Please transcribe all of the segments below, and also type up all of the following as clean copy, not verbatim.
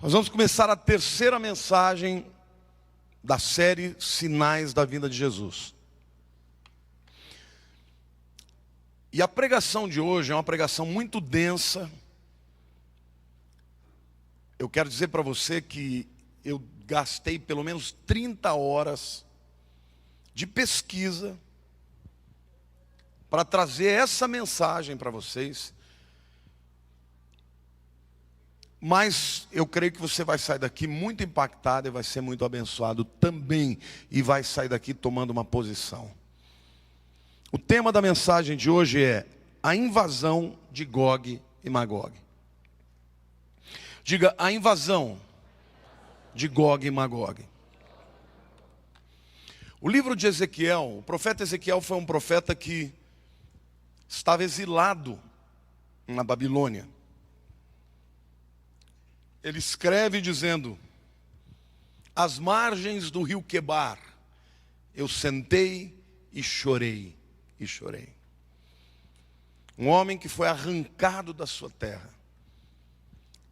Nós vamos começar a terceira mensagem da série Sinais da Vinda de Jesus. E a pregação de hoje é uma pregação muito densa. Eu quero dizer para você que eu gastei pelo menos 30 horas de pesquisa para trazer essa mensagem para vocês. Mas eu creio que você vai sair daqui muito impactado e vai ser muito abençoado também. E vai sair daqui tomando uma posição. O tema da mensagem de hoje é a invasão de Gog e Magog. Diga, a invasão de Gog e Magog. O livro de Ezequiel, o profeta Ezequiel foi um profeta que estava exilado na Babilônia. Ele escreve dizendo: às margens do rio Quebar, eu sentei e chorei, e chorei. Um homem que foi arrancado da sua terra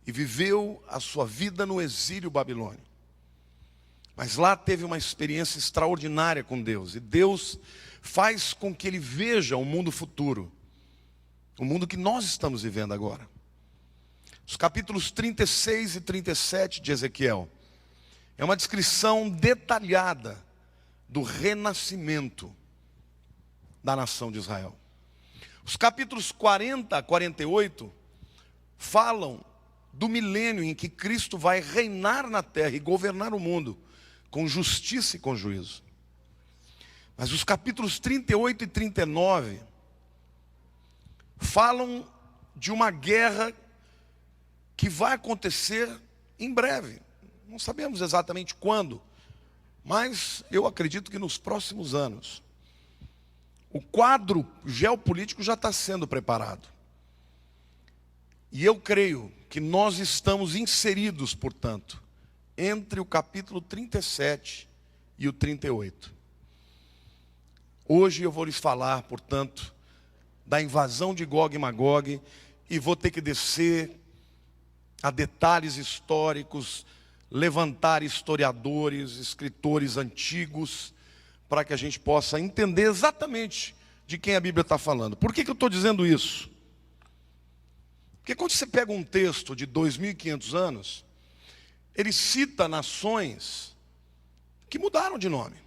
e viveu a sua vida no exílio babilônico. Mas lá teve uma experiência extraordinária com Deus. E Deus faz com que ele veja o mundo futuro, o mundo que nós estamos vivendo agora. Os capítulos 36 e 37 de Ezequiel é uma descrição detalhada do renascimento da nação de Israel. Os capítulos 40 a 48 falam do milênio em que Cristo vai reinar na terra e governar o mundo com justiça e com juízo. Mas os capítulos 38 e 39 falam de uma guerra que vai acontecer em breve. Não sabemos exatamente quando, mas eu acredito que nos próximos anos. O quadro geopolítico já está sendo preparado. E eu creio que nós estamos inseridos, portanto, entre o capítulo 37 e o 38. Hoje eu vou lhes falar, portanto, da invasão de Gog e Magog, e vou ter que descer a detalhes históricos, levantar historiadores, escritores antigos, para que a gente possa entender exatamente de quem a Bíblia está falando. Por que eu estou dizendo isso? Porque quando você pega um texto de 2.500 anos, ele cita nações que mudaram de nome.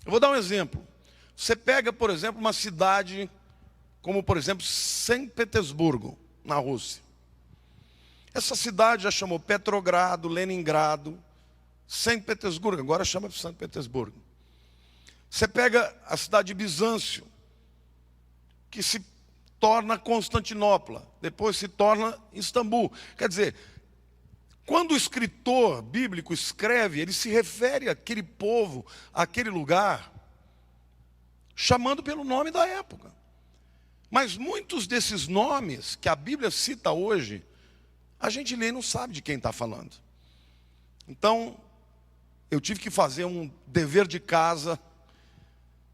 Eu vou dar um exemplo. Você pega, por exemplo, uma cidade como, por exemplo, São Petersburgo, na Rússia. Essa cidade já chamou Petrogrado, Leningrado, São Petersburgo, agora chama São Petersburgo. Você pega a cidade de Bizâncio, que se torna Constantinopla, depois se torna Istambul. Quer dizer, quando o escritor bíblico escreve, ele se refere àquele povo, àquele lugar, chamando pelo nome da época. Mas muitos desses nomes que a Bíblia cita hoje, a gente lê e não sabe de quem está falando. Então, eu tive que fazer um dever de casa,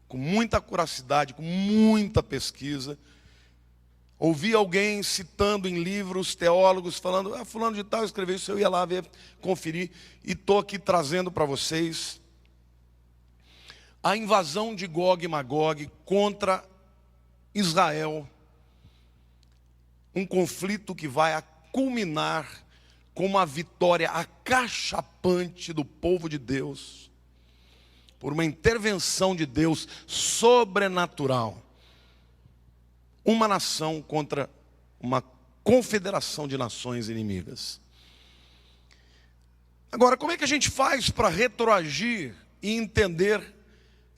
com muita curacidade, com muita pesquisa. Ouvi alguém citando em livros, teólogos, falando: fulano de tal escreveu isso, eu ia lá ver, conferir, e estou aqui trazendo para vocês a invasão de Gog e Magog contra Israel. Um conflito que vai culminar com uma vitória acachapante do povo de Deus, por uma intervenção de Deus sobrenatural. Uma nação contra uma confederação de nações inimigas. Agora, como é que a gente faz para retroagir e entender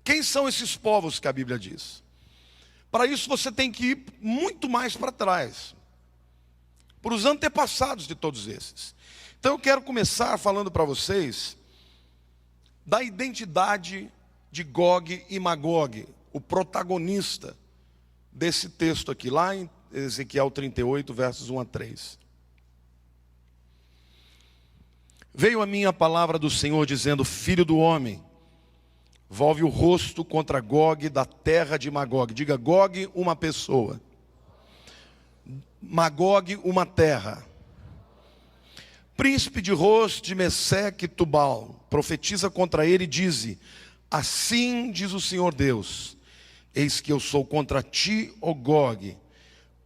quem são esses povos que a Bíblia diz? Para isso você tem que ir muito mais para trás, para os antepassados de todos esses. Então eu quero começar falando para vocês da identidade de Gog e Magog, o protagonista desse texto aqui, lá em Ezequiel 38, versos 1 a 3. Veio a mim a palavra do Senhor dizendo: filho do homem, volve o rosto contra Gog da terra de Magog. Diga: Gog, uma pessoa. Magog, uma terra. príncipe de Ros, de Meseque e Tubal, profetiza contra ele e diz: assim diz o Senhor Deus, eis que eu sou contra ti, ó Gog,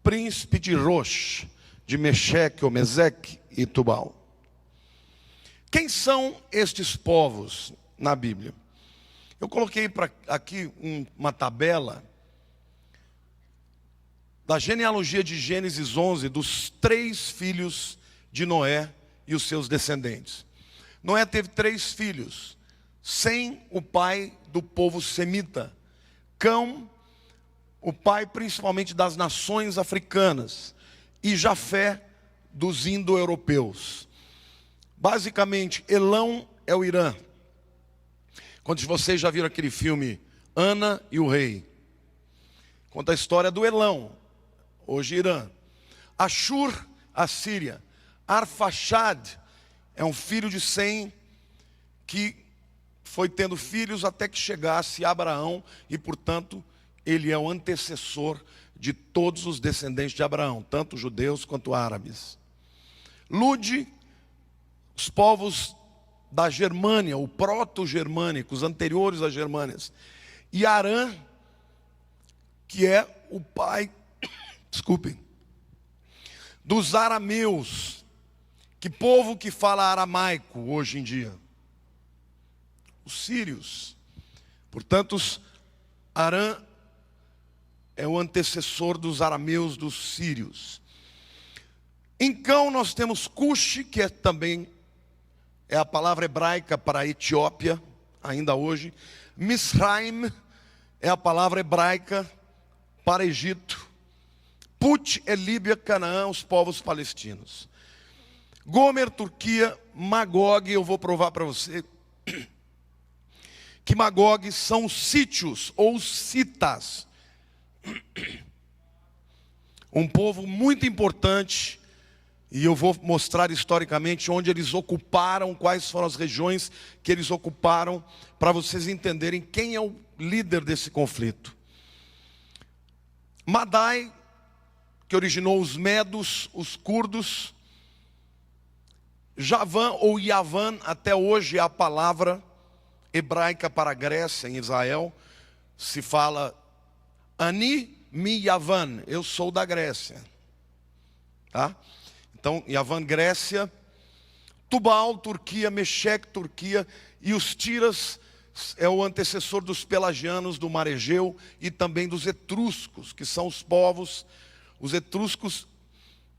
príncipe de Rosh, de Meseque, ou Meseque e Tubal. Quem são estes povos na Bíblia? Eu coloquei aqui uma tabela da genealogia de Gênesis 11, dos 3 filhos de Noé e os seus descendentes. Noé teve 3 filhos, Sem, o pai do povo semita, Cão, o pai principalmente das nações africanas, e Jafé, dos indo-europeus. Basicamente, Elão é o Irã. Quantos de vocês já viram aquele filme Ana e o Rei? Conta a história do Elão, hoje Irã. Ashur, a Síria. Arfaxad é um filho de Sem, que foi tendo filhos até que chegasse a Abraão, e portanto ele é o antecessor de todos os descendentes de Abraão, tanto judeus quanto árabes. Lud, os povos da Germânia, o proto-germânico, os anteriores às Germânias. E Arã, que é o pai, desculpem, dos arameus. Que povo que fala aramaico hoje em dia? Os sírios. Portanto, Arã é o antecessor dos arameus, dos sírios. Em Cão nós temos Cush, que também é a palavra hebraica para a Etiópia, ainda hoje. Misraim é a palavra hebraica para Egito. Put é Líbia, Canaã, os povos palestinos. Gomer, Turquia, Magog, eu vou provar para você que Magog são sítios ou citas. Um povo muito importante, e eu vou mostrar historicamente onde eles ocuparam, quais foram as regiões que eles ocuparam, para vocês entenderem quem é o líder desse conflito. Madai, que originou os medos, os curdos. Javan ou Yavan, até hoje é a palavra hebraica para a Grécia, em Israel. Se fala Ani mi Yavan, eu sou da Grécia. Tá? Então, Yavan, Grécia. Tubal, Turquia. Meseque, Turquia. E os Tiras é o antecessor dos pelagianos do Mar Egeu e também dos etruscos, que são os povos. Os etruscos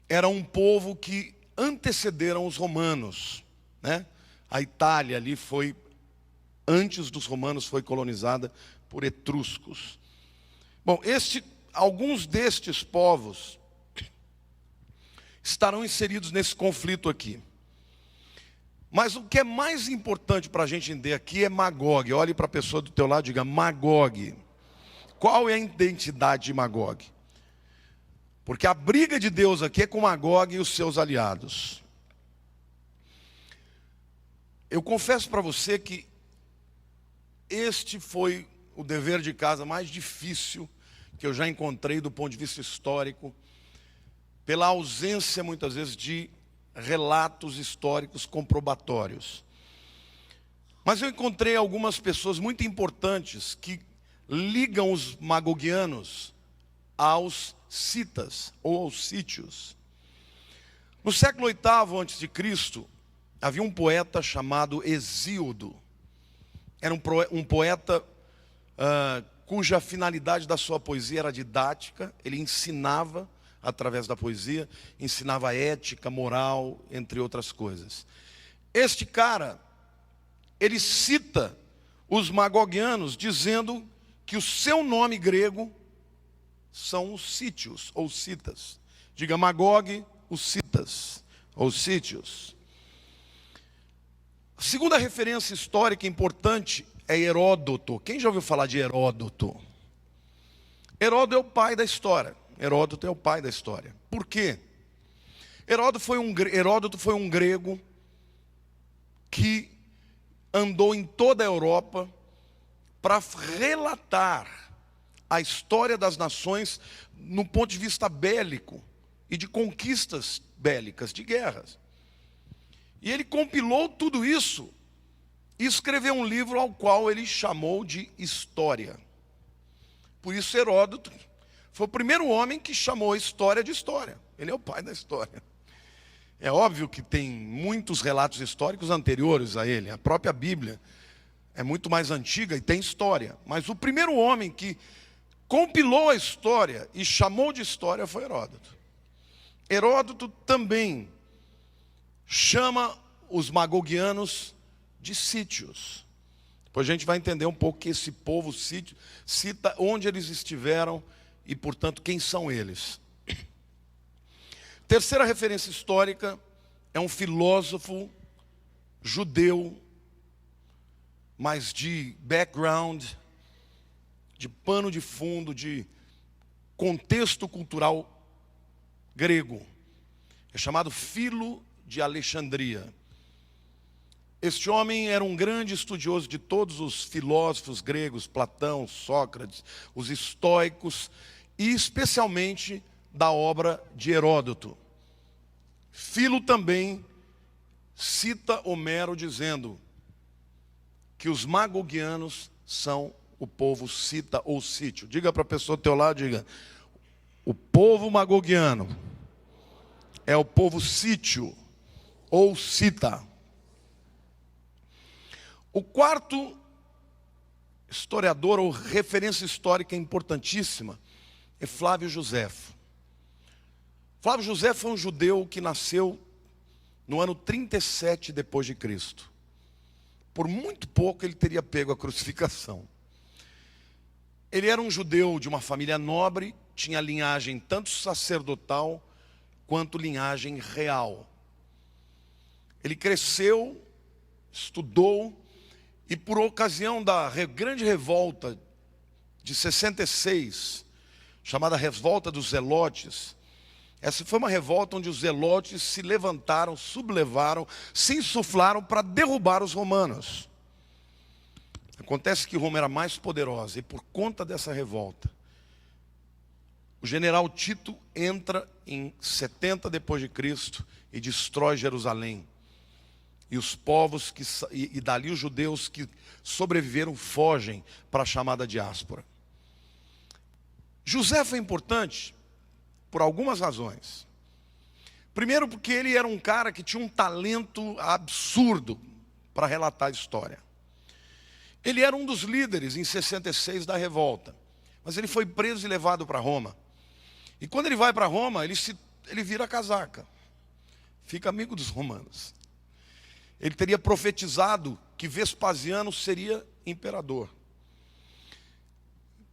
eram um povo que antecederam os romanos, né? A Itália ali foi, antes dos romanos, foi colonizada por etruscos. Bom, alguns destes povos estarão inseridos nesse conflito aqui. Mas o que é mais importante para a gente entender aqui é Magog. Olhe para a pessoa do teu lado e diga: Magog. Qual é a identidade de Magog? Porque a briga de Deus aqui é com Magog e os seus aliados. Eu confesso para você que este foi o dever de casa mais difícil que eu já encontrei do ponto de vista histórico, pela ausência muitas vezes de relatos históricos comprobatórios. Mas eu encontrei algumas pessoas muito importantes que ligam os magogianos aos citas ou aos sítios. No século VIII a.C., havia um poeta chamado Hesíodo. Era um poeta cuja finalidade da sua poesia era didática. Ele ensinava através da poesia, ensinava ética, moral, entre outras coisas. Este cara, ele cita os magogianos dizendo que o seu nome grego são os sítios ou citas. Diga Magog, os citas ou sítios. A segunda referência histórica importante é Heródoto. Quem já ouviu falar de Heródoto? Heródoto é o pai da história. Heródoto é o pai da história. Por quê? Heródoto foi um grego que andou em toda a Europa para relatar a história das nações no ponto de vista bélico e de conquistas bélicas, de guerras. E ele compilou tudo isso e escreveu um livro ao qual ele chamou de História. Por isso Heródoto foi o primeiro homem que chamou a história de história. Ele é o pai da história. É óbvio que tem muitos relatos históricos anteriores a ele. A própria Bíblia é muito mais antiga e tem história. Mas o primeiro homem que compilou a história e chamou de história foi Heródoto. Heródoto também chama os magogianos de sítios. Depois a gente vai entender um pouco que esse povo sítios cita onde eles estiveram e, portanto, quem são eles. Terceira referência histórica é um filósofo judeu, mas de background, de pano de fundo, de contexto cultural grego. É chamado Filo de Alexandria. Este homem era um grande estudioso de todos os filósofos gregos, Platão, Sócrates, os estoicos, e especialmente da obra de Heródoto. Filo também cita Homero dizendo que os magogianos são o povo cita ou sítio. Diga para a pessoa do teu lado, diga: o povo magogiano é o povo sítio ou cita. O quarto historiador ou referência histórica importantíssima é Flávio Josefo. Flávio Josefo foi um judeu que nasceu no ano 37 depois de Cristo. Por muito pouco ele teria pego a crucificação. Ele era um judeu de uma família nobre, tinha linhagem tanto sacerdotal quanto linhagem real. Ele cresceu, estudou, e por ocasião da grande revolta de 66, chamada Revolta dos Zelotes, essa foi uma revolta onde os zelotes se levantaram, sublevaram, se insuflaram para derrubar os romanos. Acontece que Roma era mais poderosa e por conta dessa revolta, o general Tito entra em 70 depois de Cristo e destrói Jerusalém. E os povos e dali os judeus que sobreviveram fogem para a chamada diáspora. José foi importante por algumas razões. Primeiro, porque ele era um cara que tinha um talento absurdo para relatar a história. Ele era um dos líderes em 66 da revolta, mas ele foi preso e levado para Roma. E quando ele vai para Roma, ele vira casaca, fica amigo dos romanos. Ele teria profetizado que Vespasiano seria imperador.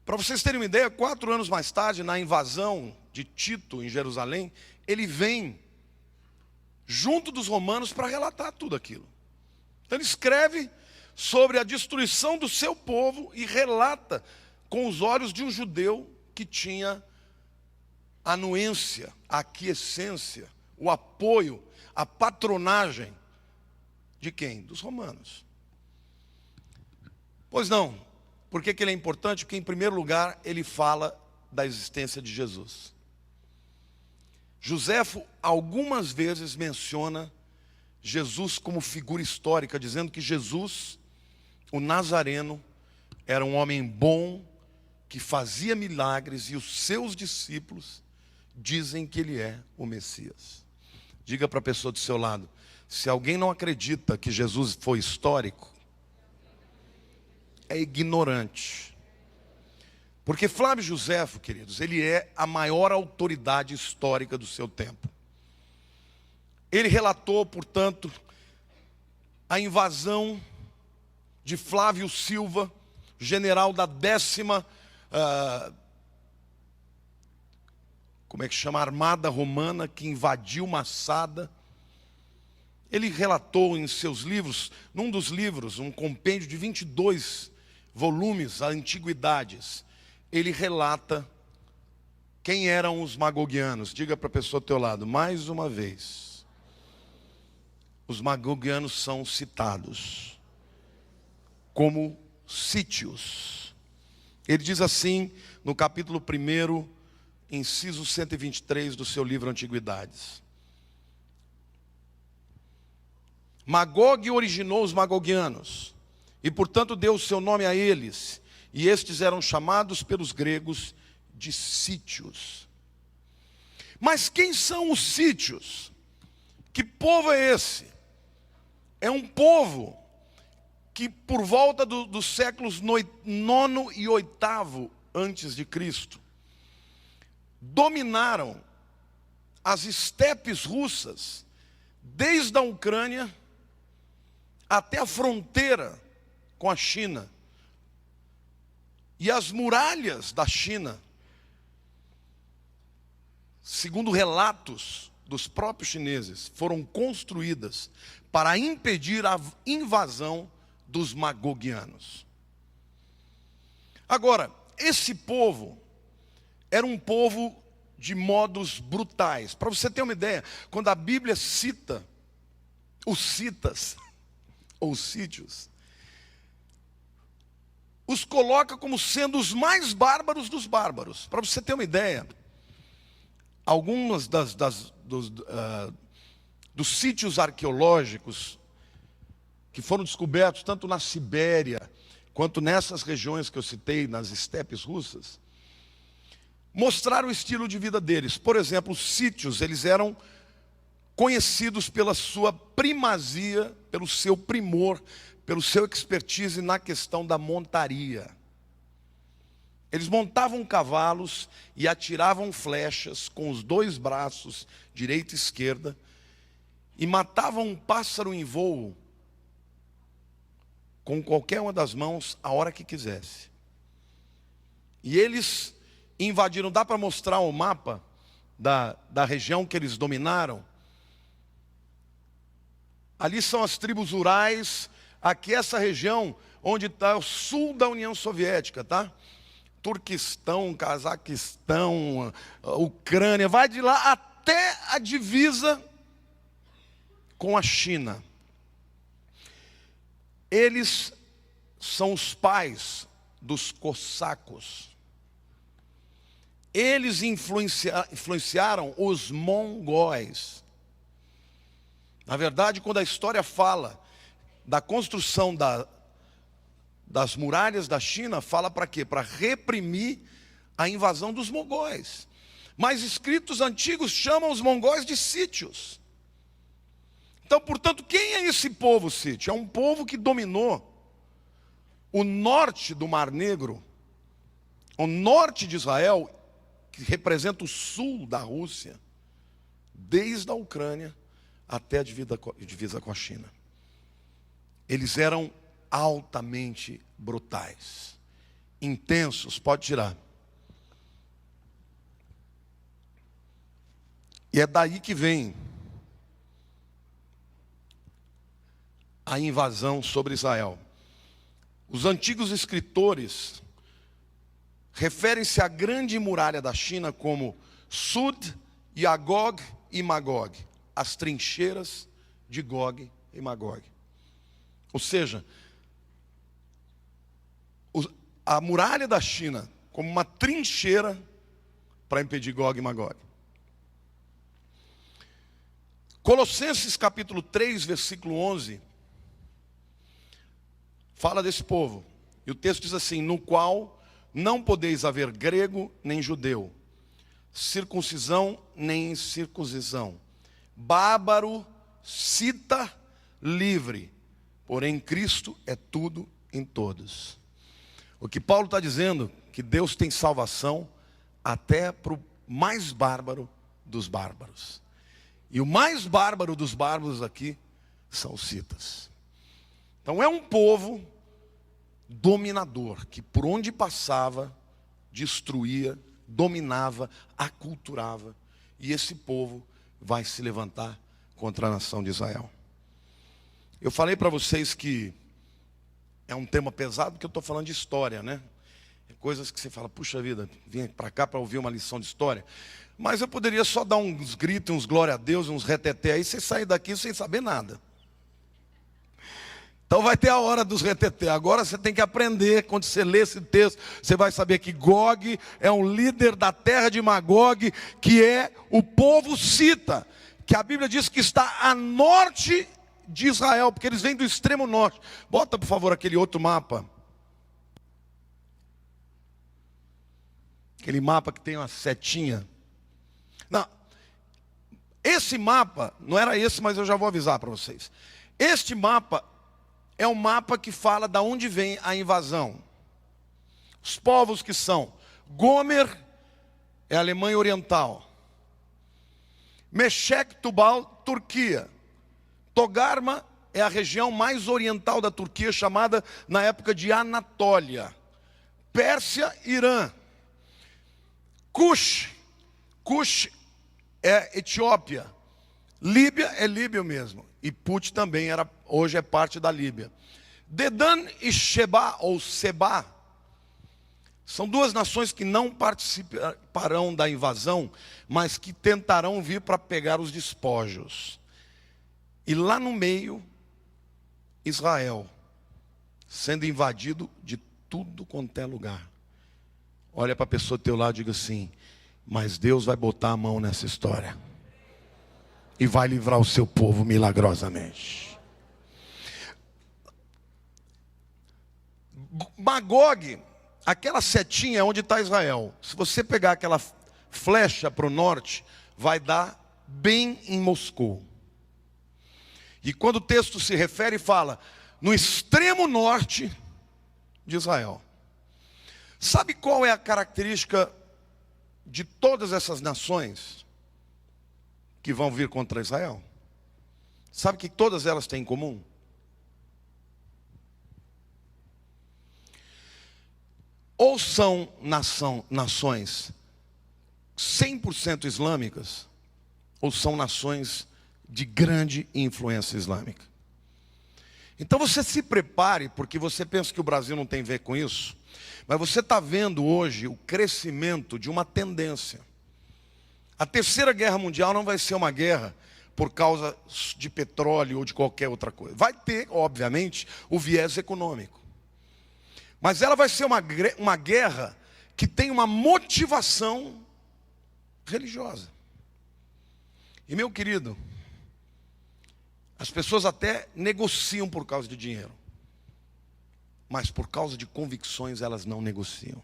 Para vocês terem uma ideia, 4 anos mais tarde, na invasão de Tito em Jerusalém, ele vem junto dos romanos para relatar tudo aquilo. Então ele escreve sobre a destruição do seu povo e relata com os olhos de um judeu que tinha a anuência, a aquiescência, o apoio, a patronagem de quem? Dos romanos. Pois não. Por que ele é importante? Porque, em primeiro lugar, ele fala da existência de Jesus. Josefo algumas vezes menciona Jesus como figura histórica, dizendo que Jesus, o Nazareno, era um homem bom, que fazia milagres, e os seus discípulos dizem que ele é o Messias. Diga para a pessoa do seu lado: se alguém não acredita que Jesus foi histórico, é ignorante. Porque Flávio Josefo, queridos, ele é a maior autoridade histórica do seu tempo. Ele relatou, portanto, a invasão de Flávio Silva, general da 10ª, Armada Romana, que invadiu Massada. Ele relatou em seus livros, num dos livros, um compêndio de 22 volumes, Antiguidades, ele relata quem eram os magogianos. Diga para a pessoa ao teu lado, mais uma vez, os magogianos são citados como sítios. Ele diz assim, no capítulo 1, inciso 123 do seu livro Antiguidades: Magog originou os magogianos, e portanto deu o seu nome a eles, e estes eram chamados pelos gregos de sítios. Mas quem são os sítios? Que povo é esse? É um povo que por volta dos séculos 9º e 8º antes de Cristo, dominaram as estepes russas, desde a Ucrânia até a fronteira com a China. E as muralhas da China, segundo relatos dos próprios chineses, foram construídas para impedir a invasão dos magogianos. Agora, esse povo era um povo de modos brutais. Para você ter uma ideia, quando a Bíblia cita os citas, ou sítios, os coloca como sendo os mais bárbaros dos bárbaros. Para você ter uma ideia, algumas dos sítios arqueológicos que foram descobertos tanto na Sibéria quanto nessas regiões que eu citei, nas estepes russas, mostraram o estilo de vida deles. Por exemplo, os sítios, eles eram conhecidos pela sua primazia, pelo seu primor, pelo seu expertise na questão da montaria. Eles montavam cavalos e atiravam flechas com os 2 braços, direita e esquerda, e matavam um pássaro em voo com qualquer uma das mãos a hora que quisesse. E eles invadiram, dá para mostrar o mapa da região que eles dominaram? Ali são as tribos rurais, aqui essa região onde está o sul da União Soviética, tá? Turquistão, Cazaquistão, Ucrânia, vai de lá até a divisa com a China. Eles são os pais dos cossacos. Eles influenciaram os mongóis. Na verdade, quando a história fala da construção das muralhas da China, fala para quê? Para reprimir a invasão dos mongóis. Mas escritos antigos chamam os mongóis de sítios. Então, portanto, quem é esse povo sítio? É um povo que dominou o norte do Mar Negro, o norte de Israel, que representa o sul da Rússia, desde a Ucrânia até a divisa com a China. Eles eram altamente brutais, intensos, pode tirar. E é daí que vem a invasão sobre Israel. Os antigos escritores referem-se à grande muralha da China como Sud, Yagog e Magog, as trincheiras de Gog e Magog. Ou seja, a muralha da China como uma trincheira para impedir Gog e Magog. Colossenses capítulo 3, versículo 11, fala desse povo. E o texto diz assim: no qual não podeis haver grego nem judeu, circuncisão nem incircuncisão, bárbaro, cita, livre, porém Cristo é tudo em todos. O que Paulo está dizendo, que Deus tem salvação até para o mais bárbaro dos bárbaros. E o mais bárbaro dos bárbaros aqui são os citas. Então é um povo dominador, que por onde passava, destruía, dominava, aculturava. E esse povo vai se levantar contra a nação de Israel. Eu falei para vocês que é um tema pesado, porque eu estou falando de história, né? Coisas que você fala, puxa vida, vim para cá para ouvir uma lição de história. Mas eu poderia só dar uns gritos, uns glória a Deus, uns reteté aí, você sair daqui sem saber nada. Então vai ter a hora dos reteté. Agora você tem que aprender, quando você lê esse texto, você vai saber que Gog é um líder da terra de Magog, que é o povo cita, que a Bíblia diz que está a norte de Israel, porque eles vêm do extremo norte. Bota, por favor, aquele outro mapa. Aquele mapa que tem uma setinha. Não, esse mapa, não era esse, mas eu já vou avisar para vocês. Este mapa é um mapa que fala de onde vem a invasão. Os povos que são: Gomer é a Alemanha Oriental, Meshek Tubal, Turquia, Togarma é a região mais oriental da Turquia, chamada na época de Anatólia, Pérsia, Irã, Cush é Etiópia, Líbia é Líbia mesmo, e Put também hoje é parte da Líbia. Dedan e Sheba, ou Seba, são duas nações que não participarão da invasão, mas que tentarão vir para pegar os despojos. E lá no meio, Israel, sendo invadido de tudo quanto é lugar. Olha para a pessoa do teu lado e diga assim: mas Deus vai botar a mão nessa história e vai livrar o seu povo milagrosamente. Magog, aquela setinha é onde está Israel. Se você pegar aquela flecha para o norte, vai dar bem em Moscou. E quando o texto se refere, fala no extremo norte de Israel. Sabe qual é a característica de todas essas nações que vão vir contra Israel? Sabe o que todas elas têm em comum? Ou são nações 100% islâmicas, ou são nações de grande influência islâmica. Então você se prepare, porque você pensa que o Brasil não tem a ver com isso, mas você está vendo hoje o crescimento de uma tendência. A Terceira Guerra Mundial não vai ser uma guerra por causa de petróleo ou de qualquer outra coisa. Vai ter, obviamente, o viés econômico. Mas ela vai ser uma guerra que tem uma motivação religiosa. E meu querido, as pessoas até negociam por causa de dinheiro, mas por causa de convicções elas não negociam.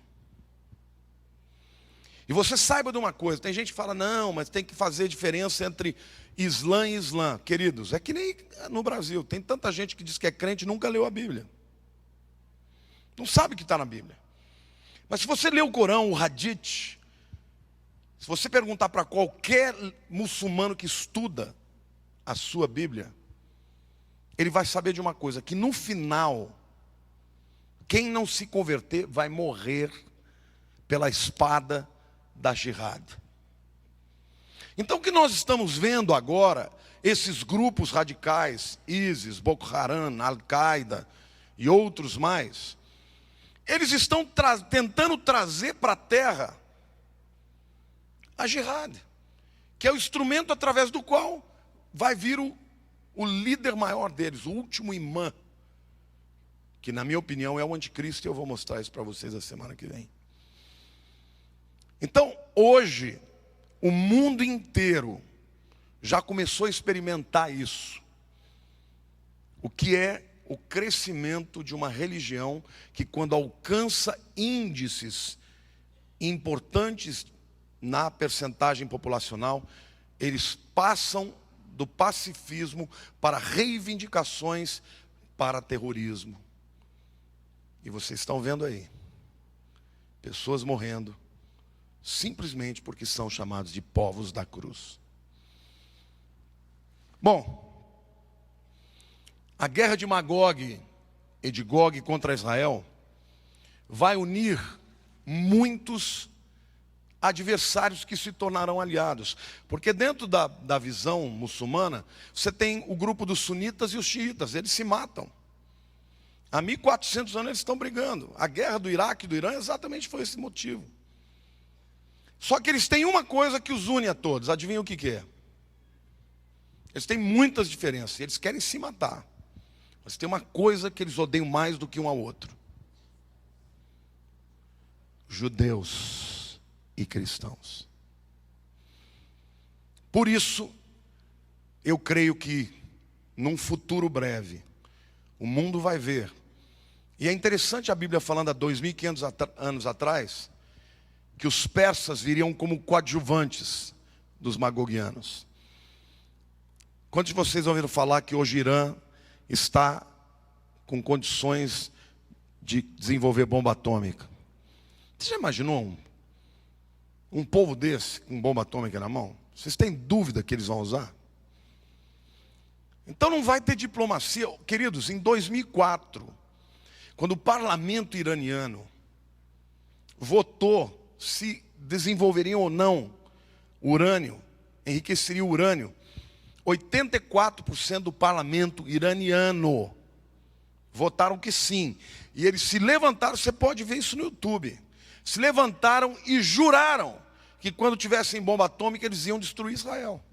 E você saiba de uma coisa: tem gente que fala, não, mas tem que fazer diferença entre Islã e Islã. Queridos, é que nem no Brasil, tem tanta gente que diz que é crente e nunca leu a Bíblia. Não sabe o que está na Bíblia. Mas se você ler o Corão, o Hadith, se você perguntar para qualquer muçulmano que estuda a sua Bíblia, ele vai saber de uma coisa: que no final, quem não se converter vai morrer pela espada da jihad. Então o que nós estamos vendo agora, esses grupos radicais, ISIS, Boko Haram, Al-Qaeda e outros mais, eles estão tentando trazer para a terra a jihad, que é o instrumento através do qual vai vir o líder maior deles, o último imã, que na minha opinião é o anticristo, e eu vou mostrar isso para vocês a semana que vem. Então, hoje, o mundo inteiro já começou a experimentar isso. O que é o crescimento de uma religião que, quando alcança índices importantes na percentagem populacional, eles passam do pacifismo para reivindicações para terrorismo. E vocês estão vendo aí, pessoas morrendo, simplesmente porque são chamados de povos da cruz. Bom, a guerra de Magog e de Gog contra Israel vai unir muitos adversários que se tornarão aliados. Porque dentro da visão muçulmana, você tem o grupo dos sunitas e os xiitas, eles se matam. Há 1400 anos eles estão brigando. A guerra do Iraque e do Irã exatamente foi esse motivo. Só que eles têm uma coisa que os une a todos, adivinha o que é? Eles têm muitas diferenças, eles querem se matar. Mas tem uma coisa que eles odeiam mais do que um ao outro: judeus e cristãos. Por isso, eu creio que num futuro breve. O mundo vai ver. E é interessante a Bíblia falando há 2.500 anos atrás, que os persas viriam como coadjuvantes dos magogianos. Quantos de vocês ouviram falar que hoje Irã está com condições de desenvolver bomba atômica? Você já imaginou um povo desse com bomba atômica na mão? Vocês têm dúvida que eles vão usar? Então não vai ter diplomacia. Queridos, em 2004, quando o parlamento iraniano votou se desenvolveriam ou não urânio, enriqueceria o urânio, 84% do parlamento iraniano votaram que sim. E eles se levantaram, você pode ver isso no YouTube. Se levantaram e juraram que quando tivessem bomba atômica eles iam destruir Israel.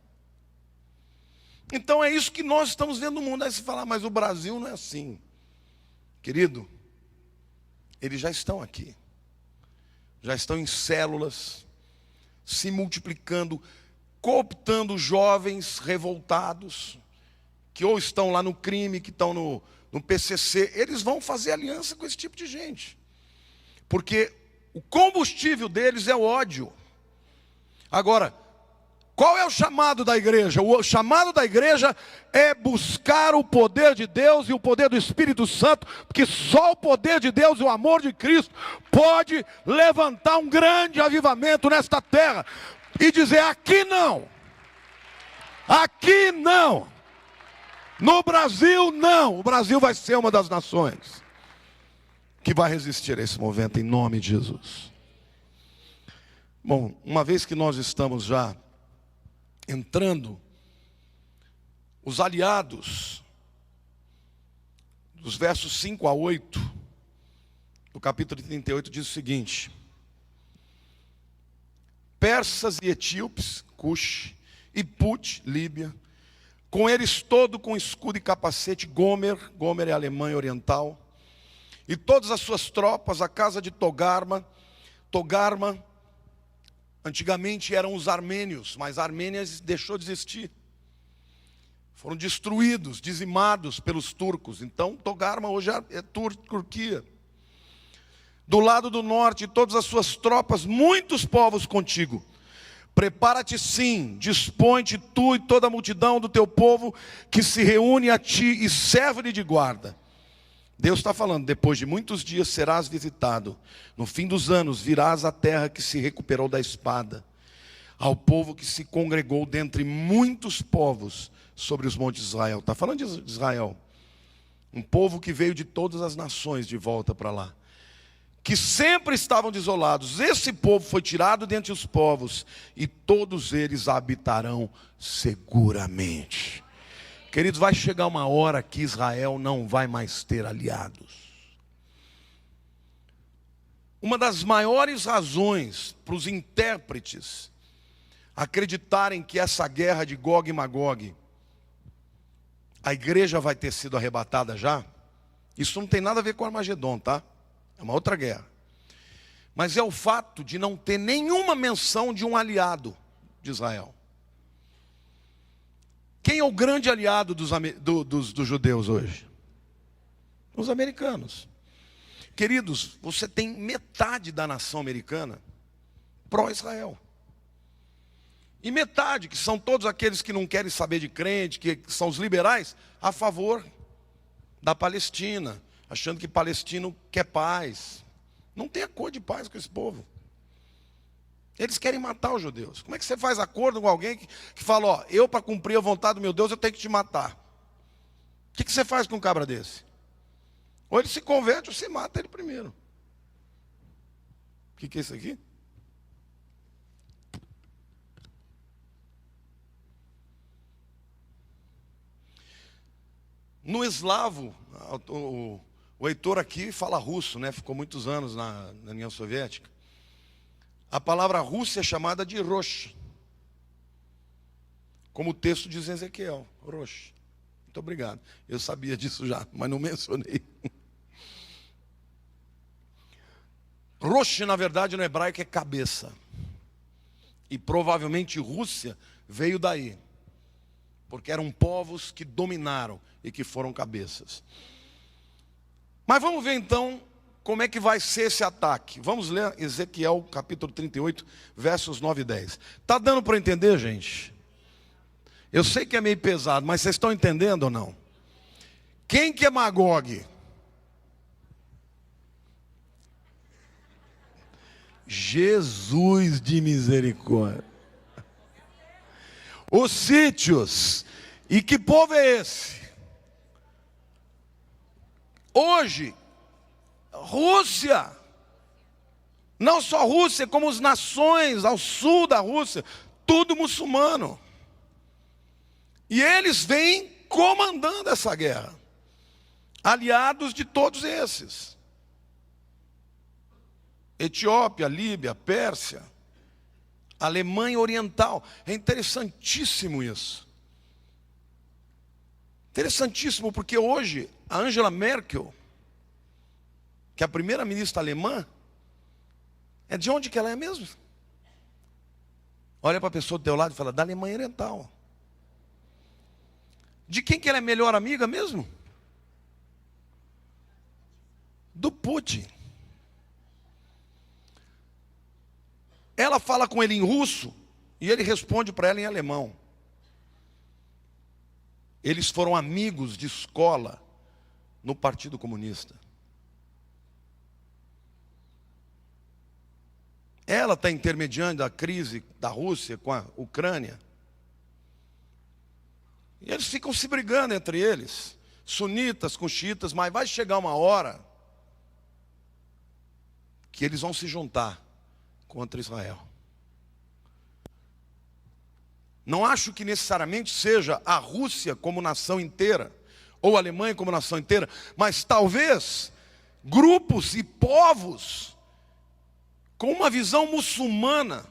Então é isso que nós estamos vendo no mundo. Aí você fala, mas o Brasil não é assim. Querido, eles já estão aqui. Já estão em células, se multiplicando, cooptando jovens revoltados, que ou estão lá no crime, que estão no PCC. Eles vão fazer aliança com esse tipo de gente. Porque o combustível deles é o ódio. Agora, qual é o chamado da igreja? O chamado da igreja é buscar o poder de Deus e o poder do Espírito Santo, porque só o poder de Deus e o amor de Cristo pode levantar um grande avivamento nesta terra e dizer: aqui não, aqui não, no Brasil não. O Brasil vai ser uma das nações que vai resistir a esse movimento em nome de Jesus. Bom, uma vez que nós estamos já entrando, os aliados, dos versos 5 a 8, do capítulo 38, diz o seguinte: persas e etíopes, Cush, e Put, Líbia, com eles todo com escudo e capacete, Gomer é a Alemanha Oriental, e todas as suas tropas, a casa de Togarma, antigamente eram os armênios, mas a Armênia deixou de existir. Foram destruídos, dizimados pelos turcos. Então Togarma hoje é Turquia. Do lado do norte, todas as suas tropas, muitos povos contigo. Prepara-te sim, dispõe-te tu e toda a multidão do teu povo que se reúne a ti e serve-lhe de guarda. Deus está falando, depois de muitos dias serás visitado. No fim dos anos virás à terra que se recuperou da espada, ao povo que se congregou dentre muitos povos sobre os montes de Israel. Está falando de Israel. Um povo que veio de todas as nações de volta para lá, que sempre estavam desolados. Esse povo foi tirado dentre os povos, e todos eles habitarão seguramente. Queridos, vai chegar uma hora que Israel não vai mais ter aliados. Uma das maiores razões para os intérpretes acreditarem que essa guerra de Gog e Magog, a igreja vai ter sido arrebatada já, isso não tem nada a ver com Armagedon, tá? É uma outra guerra. Mas é o fato de não ter nenhuma menção de um aliado de Israel. Quem é o grande aliado dos judeus hoje? Os americanos. Queridos, você tem metade da nação americana pró-Israel. E metade, que são todos aqueles que não querem saber de crente, que são os liberais, a favor da Palestina, achando que palestino quer paz. Não tem acordo de paz com esse povo. Eles querem matar os judeus. Como é que você faz acordo com alguém que fala, ó, eu para cumprir a vontade do meu Deus, eu tenho que te matar? O que você faz com um cabra desse? Ou ele se converte ou você mata ele primeiro. O que é isso aqui? No eslavo, o Heitor aqui fala russo, né? Ficou muitos anos na União Soviética. A palavra Rússia é chamada de Rosh, como o texto diz em Ezequiel, Rosh. Muito obrigado. Eu sabia disso já, mas não mencionei. Rosh, na verdade, no hebraico é cabeça. E provavelmente Rússia veio daí. porque eram povos que dominaram e que foram cabeças. Mas vamos ver então como é que vai ser esse ataque. Vamos ler Ezequiel capítulo 38, versos 9 e 10. Está dando para entender, gente? Eu sei que é meio pesado, mas vocês estão entendendo ou não? Quem que é Magog? Jesus de misericórdia. Os sítios. E que povo é esse? Hoje, Rússia. Não só Rússia, como as nações ao sul da Rússia, tudo muçulmano. E eles vêm comandando essa guerra, aliados de todos esses. Etiópia, Líbia, Pérsia, Alemanha Oriental. É interessantíssimo isso. Interessantíssimo, porque hoje a Angela Merkel, que é a primeira-ministra alemã, é de onde que ela é mesmo? Olha para a pessoa do teu lado e fala, da Alemanha Oriental. De quem que ela é melhor amiga mesmo? Do Putin. Ela fala com ele em russo e ele responde para ela em alemão. Eles foram amigos de escola no Partido Comunista. Ela está intermediando a crise da Rússia com a Ucrânia. E eles ficam se brigando entre eles, sunitas com xiitas, mas vai chegar uma hora que eles vão se juntar contra Israel. Não acho que necessariamente seja a Rússia como nação inteira, ou a Alemanha como nação inteira, mas talvez grupos e povos com uma visão muçulmana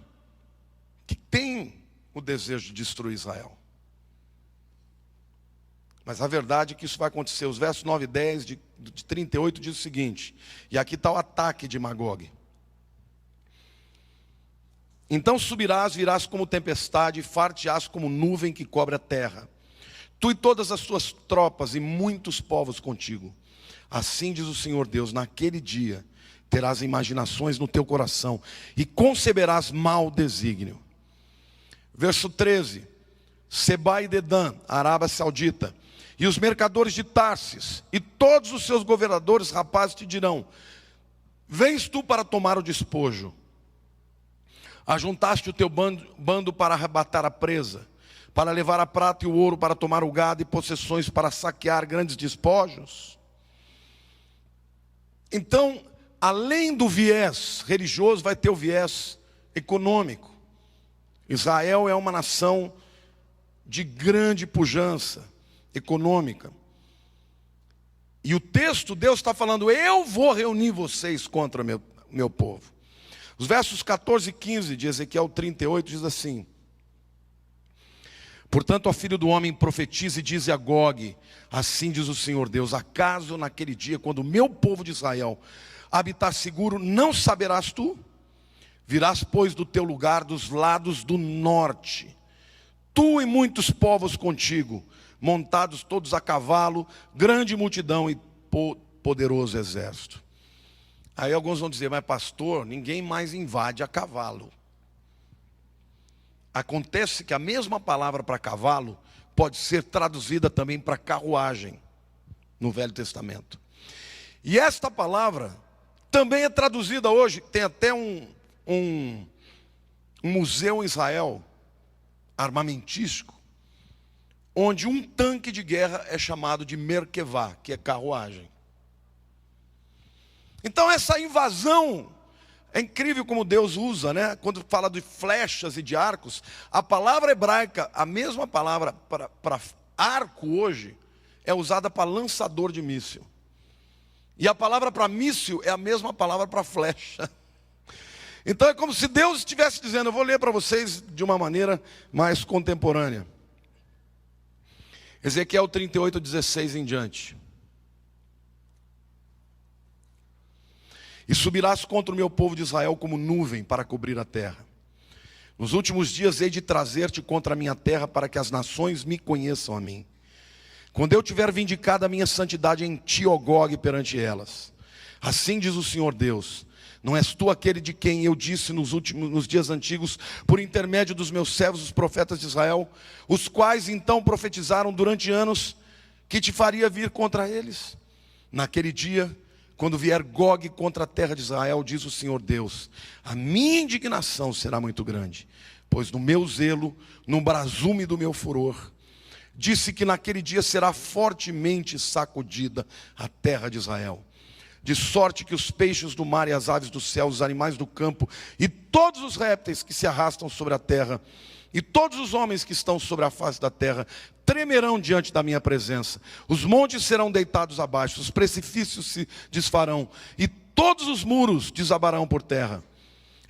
que têm o desejo de destruir Israel. Mas a verdade é que isso vai acontecer. Os versos 9 e 10 de 38 diz o seguinte, e aqui está o ataque de Magog. Então subirás, virás como tempestade, e far-te-ás como nuvem que cobre a terra. Tu e todas as tuas tropas e muitos povos contigo. Assim diz o Senhor Deus, naquele dia terás imaginações no teu coração e conceberás mau desígnio. Verso 13. Seba e Dedã, Arábia Saudita, e os mercadores de Tarsis, e todos os seus governadores rapazes te dirão, vens tu para tomar o despojo. Ajuntaste o teu bando para arrebatar a presa, para levar a prata e o ouro, para tomar o gado e possessões, para saquear grandes despojos. Então, além do viés religioso, vai ter o viés econômico. Israel é uma nação de grande pujança econômica. E o texto, Deus está falando, eu vou reunir vocês contra meu povo. Os versos 14 e 15 de Ezequiel 38 diz assim, portanto, ó filho do homem, profetize e dize a Gog, assim diz o Senhor Deus, acaso naquele dia, quando o meu povo de Israel habitar seguro, não saberás tu? Virás, pois, do teu lugar dos lados do norte, tu e muitos povos contigo, montados todos a cavalo, grande multidão e poderoso exército. Aí alguns vão dizer, mas pastor, ninguém mais invade a cavalo. Acontece que a mesma palavra para cavalo pode ser traduzida também para carruagem no Velho Testamento. E esta palavra também é traduzida hoje, tem até um museu em Israel, armamentístico, onde um tanque de guerra é chamado de merkevá, que é carruagem. Então essa invasão, é incrível como Deus usa, né? Quando fala de flechas e de arcos, a palavra hebraica, a mesma palavra para arco hoje, é usada para lançador de míssil. E a palavra para míssil é a mesma palavra para flecha. Então é como se Deus estivesse dizendo, eu vou ler para vocês de uma maneira mais contemporânea. Ezequiel 38, 16 em diante. E subirás contra o meu povo de Israel como nuvem para cobrir a terra. Nos últimos dias hei de trazer-te contra a minha terra, para que as nações me conheçam a mim. Quando eu tiver vindicado a minha santidade em ti, ó Gog, perante elas. Assim diz o Senhor Deus: não és tu aquele de quem eu disse nos dias antigos, por intermédio dos meus servos, os profetas de Israel, os quais então profetizaram durante anos, que te faria vir contra eles? Naquele dia, quando vier Gog contra a terra de Israel, diz o Senhor Deus, a minha indignação será muito grande, pois no meu zelo, no brasume do meu furor, disse que naquele dia será fortemente sacudida a terra de Israel, de sorte que os peixes do mar e as aves do céu, os animais do campo e todos os répteis que se arrastam sobre a terra, e todos os homens que estão sobre a face da terra tremerão diante da minha presença. Os montes serão deitados abaixo, os precipícios se desfarão, e todos os muros desabarão por terra.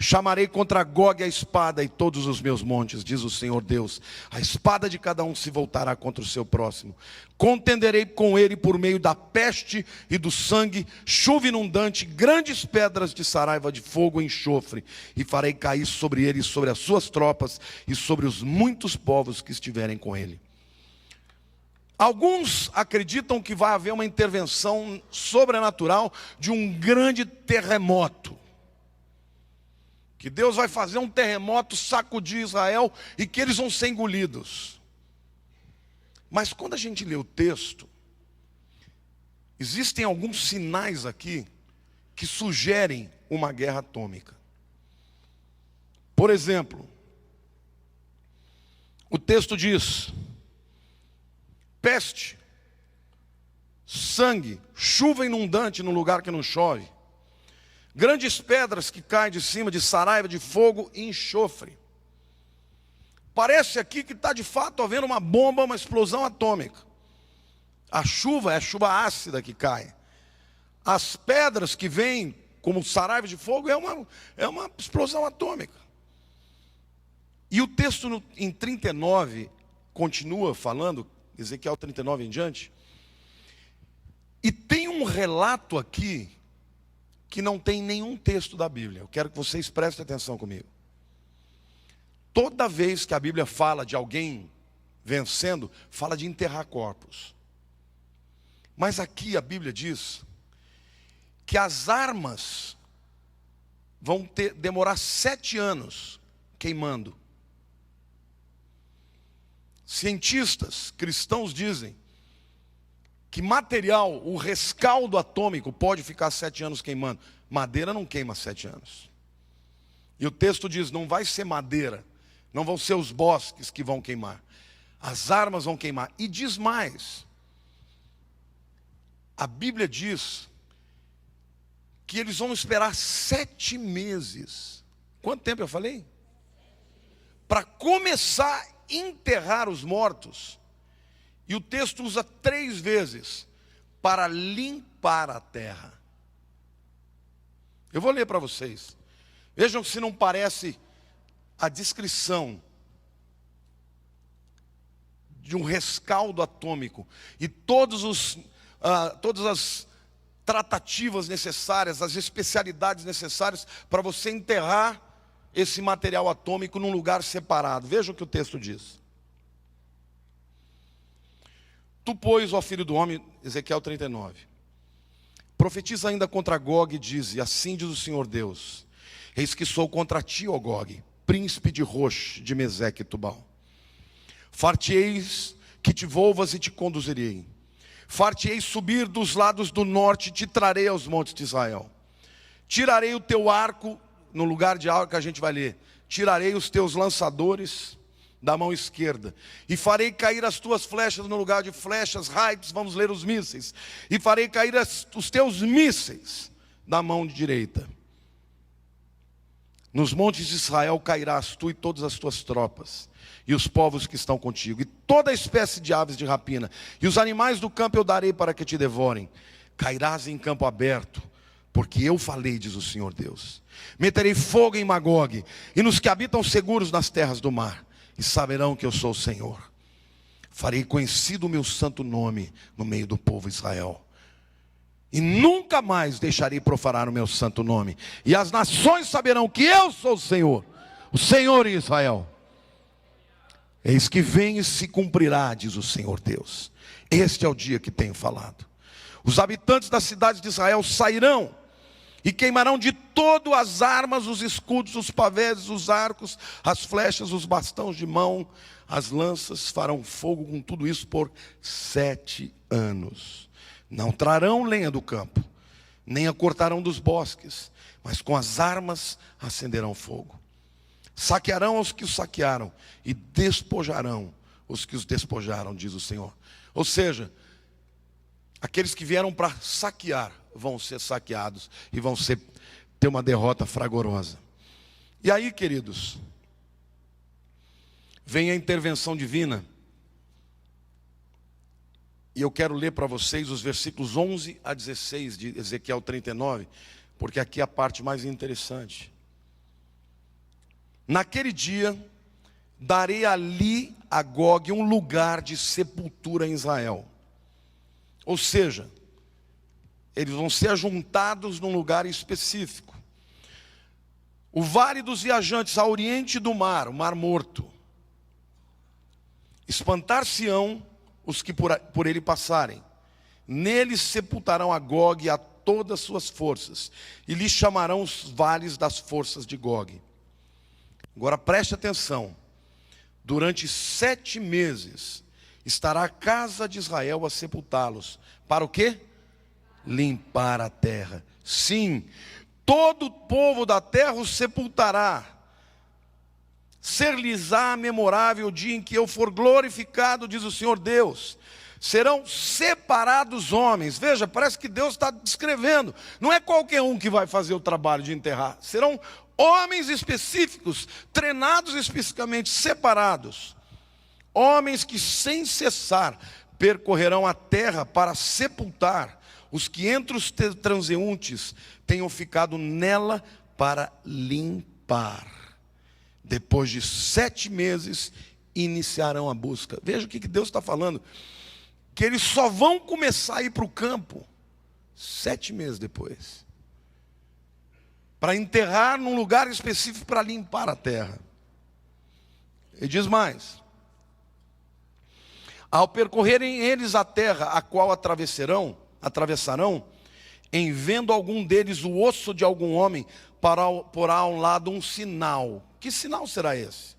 Chamarei contra Gog a espada e todos os meus montes, diz o Senhor Deus. A espada de cada um se voltará contra o seu próximo. Contenderei com ele por meio da peste e do sangue, chuva inundante, grandes pedras de saraiva de fogo e enxofre. E farei cair sobre ele e sobre as suas tropas e sobre os muitos povos que estiverem com ele. Alguns acreditam que vai haver uma intervenção sobrenatural de um grande terremoto. Que Deus vai fazer um terremoto, sacudir Israel e que eles vão ser engolidos. Mas quando a gente lê o texto, existem alguns sinais aqui que sugerem uma guerra atômica. Por exemplo, o texto diz: peste, sangue, chuva inundante no lugar que não chove, grandes pedras que caem de cima, de saraiva, de fogo e enxofre. Parece aqui que está de fato havendo uma bomba, uma explosão atômica. A chuva é a chuva ácida que cai. As pedras que vêm como saraiva de fogo é uma explosão atômica. E o texto em 39 continua falando, Ezequiel 39 em diante, e tem um relato aqui que não tem nenhum texto da Bíblia. Eu quero que vocês prestem atenção comigo. Toda vez que a Bíblia fala de alguém vencendo, fala de enterrar corpos. Mas aqui a Bíblia diz que as armas vão demorar 7 anos queimando. Cientistas cristãos dizem que material, o rescaldo atômico pode ficar 7 anos queimando. Madeira não queima 7 anos. E o texto diz, não vai ser madeira, não vão ser os bosques que vão queimar. As armas vão queimar. E diz mais, a Bíblia diz que eles vão esperar 7 meses. Quanto tempo eu falei? Para começar a enterrar os mortos. E o texto usa 3 vezes, para limpar a terra. Eu vou ler para vocês. Vejam se não parece a descrição de um rescaldo atômico. E todas as tratativas necessárias, as especialidades necessárias para você enterrar esse material atômico num lugar separado. Vejam o que o texto diz. Tu, pois, ó filho do homem, Ezequiel 39, profetiza ainda contra Gog e diz, assim diz o Senhor Deus, eis que sou contra ti, ó Gog, príncipe de Rosh, de Meseque e Tubal. Far-te-eis que te volvas e te conduzirei. Far-te-eis subir dos lados do norte e te trarei aos montes de Israel. Tirarei o teu arco, no lugar de arco que a gente vai ler, tirarei os teus lançadores da mão esquerda, e farei cair as tuas flechas no lugar de flechas, raios, vamos ler os mísseis, e farei cair os teus mísseis da mão direita. Nos montes de Israel cairás tu e todas as tuas tropas, e os povos que estão contigo, e toda espécie de aves de rapina, e os animais do campo eu darei para que te devorem. Cairás em campo aberto, porque eu falei, diz o Senhor Deus. Meterei fogo em Magog, e nos que habitam seguros nas terras do mar, e saberão que eu sou o Senhor. Farei conhecido o meu santo nome no meio do povo Israel. E nunca mais deixarei profanar o meu santo nome. E as nações saberão que eu sou o Senhor, O Senhor em Israel. Eis que vem e se cumprirá, diz o Senhor Deus. Este é o dia que tenho falado. Os habitantes das cidades de Israel sairão e queimarão de todo as armas, os escudos, os pavés, os arcos, as flechas, os bastões de mão, as lanças, farão fogo com tudo isso por 7 anos. Não trarão lenha do campo, nem a cortarão dos bosques, mas com as armas acenderão fogo. Saquearão os que os saquearam e despojarão os que os despojaram, diz o Senhor. Ou seja, aqueles que vieram para saquear vão ser saqueados e vão ter uma derrota fragorosa. E aí, queridos, vem a intervenção divina. E eu quero ler para vocês os versículos 11 a 16 de Ezequiel 39, porque aqui é a parte mais interessante. Naquele dia, darei ali a Gog um lugar de sepultura em Israel. Ou seja, eles vão ser ajuntados num lugar específico. O vale dos viajantes a oriente do mar, o mar morto. Espantar-se-ão os que por ele passarem. Neles sepultarão a Gog e a todas as suas forças, e lhe chamarão os vales das forças de Gog. Agora preste atenção. Durante 7 meses estará a casa de Israel a sepultá-los. Para o quê? Limpar a terra. Sim, todo o povo da terra os sepultará. Ser-lhes-á memorável o dia em que eu for glorificado, diz o Senhor Deus. Serão separados homens. Veja, parece que Deus está descrevendo. Não é qualquer um que vai fazer o trabalho de enterrar. Serão homens específicos, treinados especificamente, separados. Homens que sem cessar percorrerão a terra para sepultar os que entre os transeuntes tenham ficado nela para limpar. Depois de 7 meses, iniciarão a busca. Veja o que Deus está falando. Que eles só vão começar a ir para o campo 7 meses depois. Para enterrar num lugar específico para limpar a terra. Ele diz mais. Ao percorrerem eles a terra, a qual atravessarão, em vendo algum deles o osso de algum homem, porá ao lado um sinal. Que sinal será esse?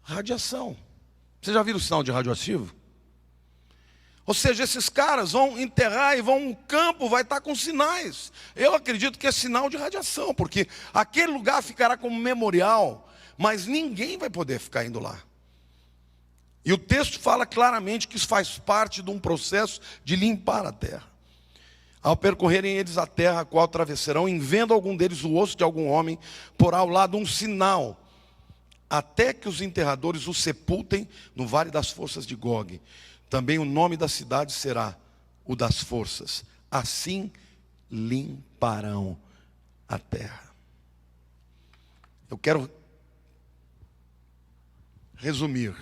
Radiação. Você já viu o sinal de radioativo? Ou seja, esses caras vão enterrar e um campo vai estar com sinais. Eu acredito que é sinal de radiação, porque aquele lugar ficará como memorial, mas ninguém vai poder ficar indo lá. E o texto fala claramente que isso faz parte de um processo de limpar a terra. Ao percorrerem eles a terra, a qual atravessarão, em vendo algum deles o osso de algum homem, porá ao lado um sinal, até que os enterradores o sepultem no vale das forças de Gog. Também o nome da cidade será o das forças. Assim limparão a terra. Eu quero resumir.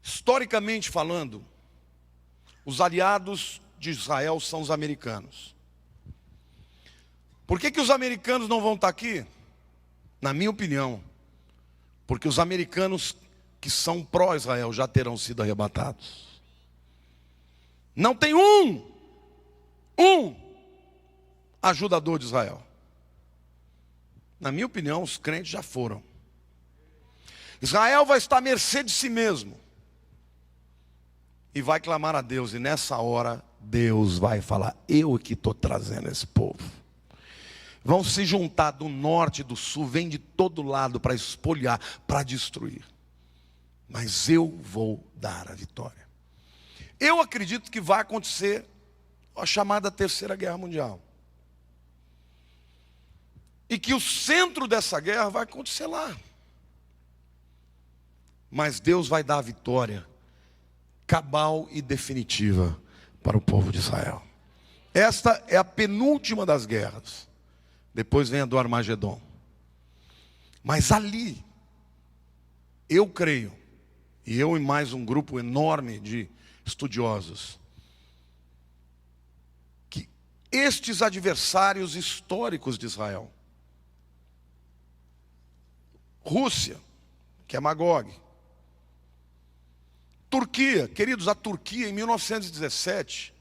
Historicamente falando, os aliados de Israel são os americanos. Por que os americanos não vão estar aqui? Na minha opinião, porque os americanos que são pró-Israel já terão sido arrebatados. Não tem um ajudador de Israel. Na minha opinião, os crentes já foram. Israel vai estar à mercê de si mesmo. E vai clamar a Deus, e nessa hora Deus vai falar: eu que estou trazendo esse povo. Vão se juntar do norte e do sul, vem de todo lado para espoliar, para destruir. Mas eu vou dar a vitória. Eu acredito que vai acontecer a chamada Terceira Guerra Mundial. E que o centro dessa guerra vai acontecer lá. Mas Deus vai dar a vitória cabal e definitiva para o povo de Israel. Esta é a penúltima das guerras. Depois vem a do Armagedon. Mas ali, eu creio, e eu e mais um grupo enorme de estudiosos, que estes adversários históricos de Israel. Rússia, que é Magog. Turquia, queridos, a Turquia em 1917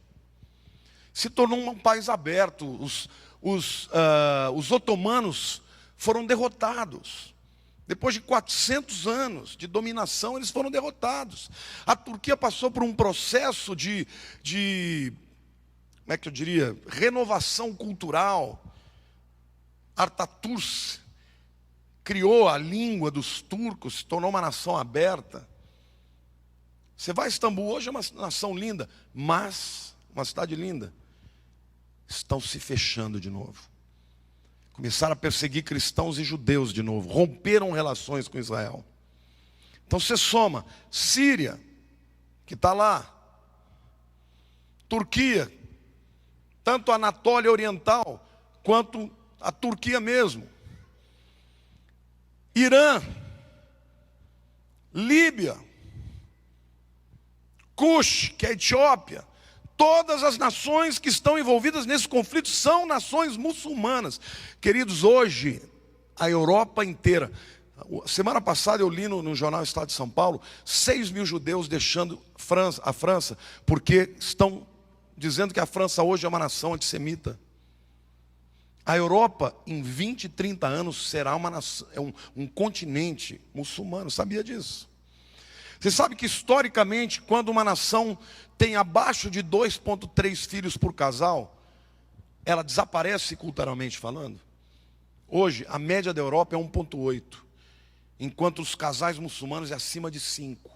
se tornou um país aberto. Os otomanos foram derrotados. Depois de 400 anos de dominação, eles foram derrotados. A Turquia passou por um processo de como é que eu diria, renovação cultural. Atatürk criou a língua dos turcos, se tornou uma nação aberta. Você vai a Istambul, hoje é uma nação linda, mas, uma cidade linda, estão se fechando de novo. Começaram a perseguir cristãos e judeus de novo, romperam relações com Israel. Então você soma Síria, que está lá, Turquia, tanto a Anatólia Oriental, quanto a Turquia mesmo, Irã, Líbia, Cush, que é a Etiópia, todas as nações que estão envolvidas nesse conflito são nações muçulmanas. Queridos, hoje, a Europa inteira, semana passada eu li no jornal Estado de São Paulo, 6 mil judeus deixando a França, porque estão dizendo que a França hoje é uma nação antissemita. A Europa, em 20, 30 anos, será uma nação, um continente muçulmano, sabia disso? Você sabe que historicamente, quando uma nação tem abaixo de 2,3 filhos por casal, ela desaparece culturalmente falando? Hoje, a média da Europa é 1,8, enquanto os casais muçulmanos é acima de 5.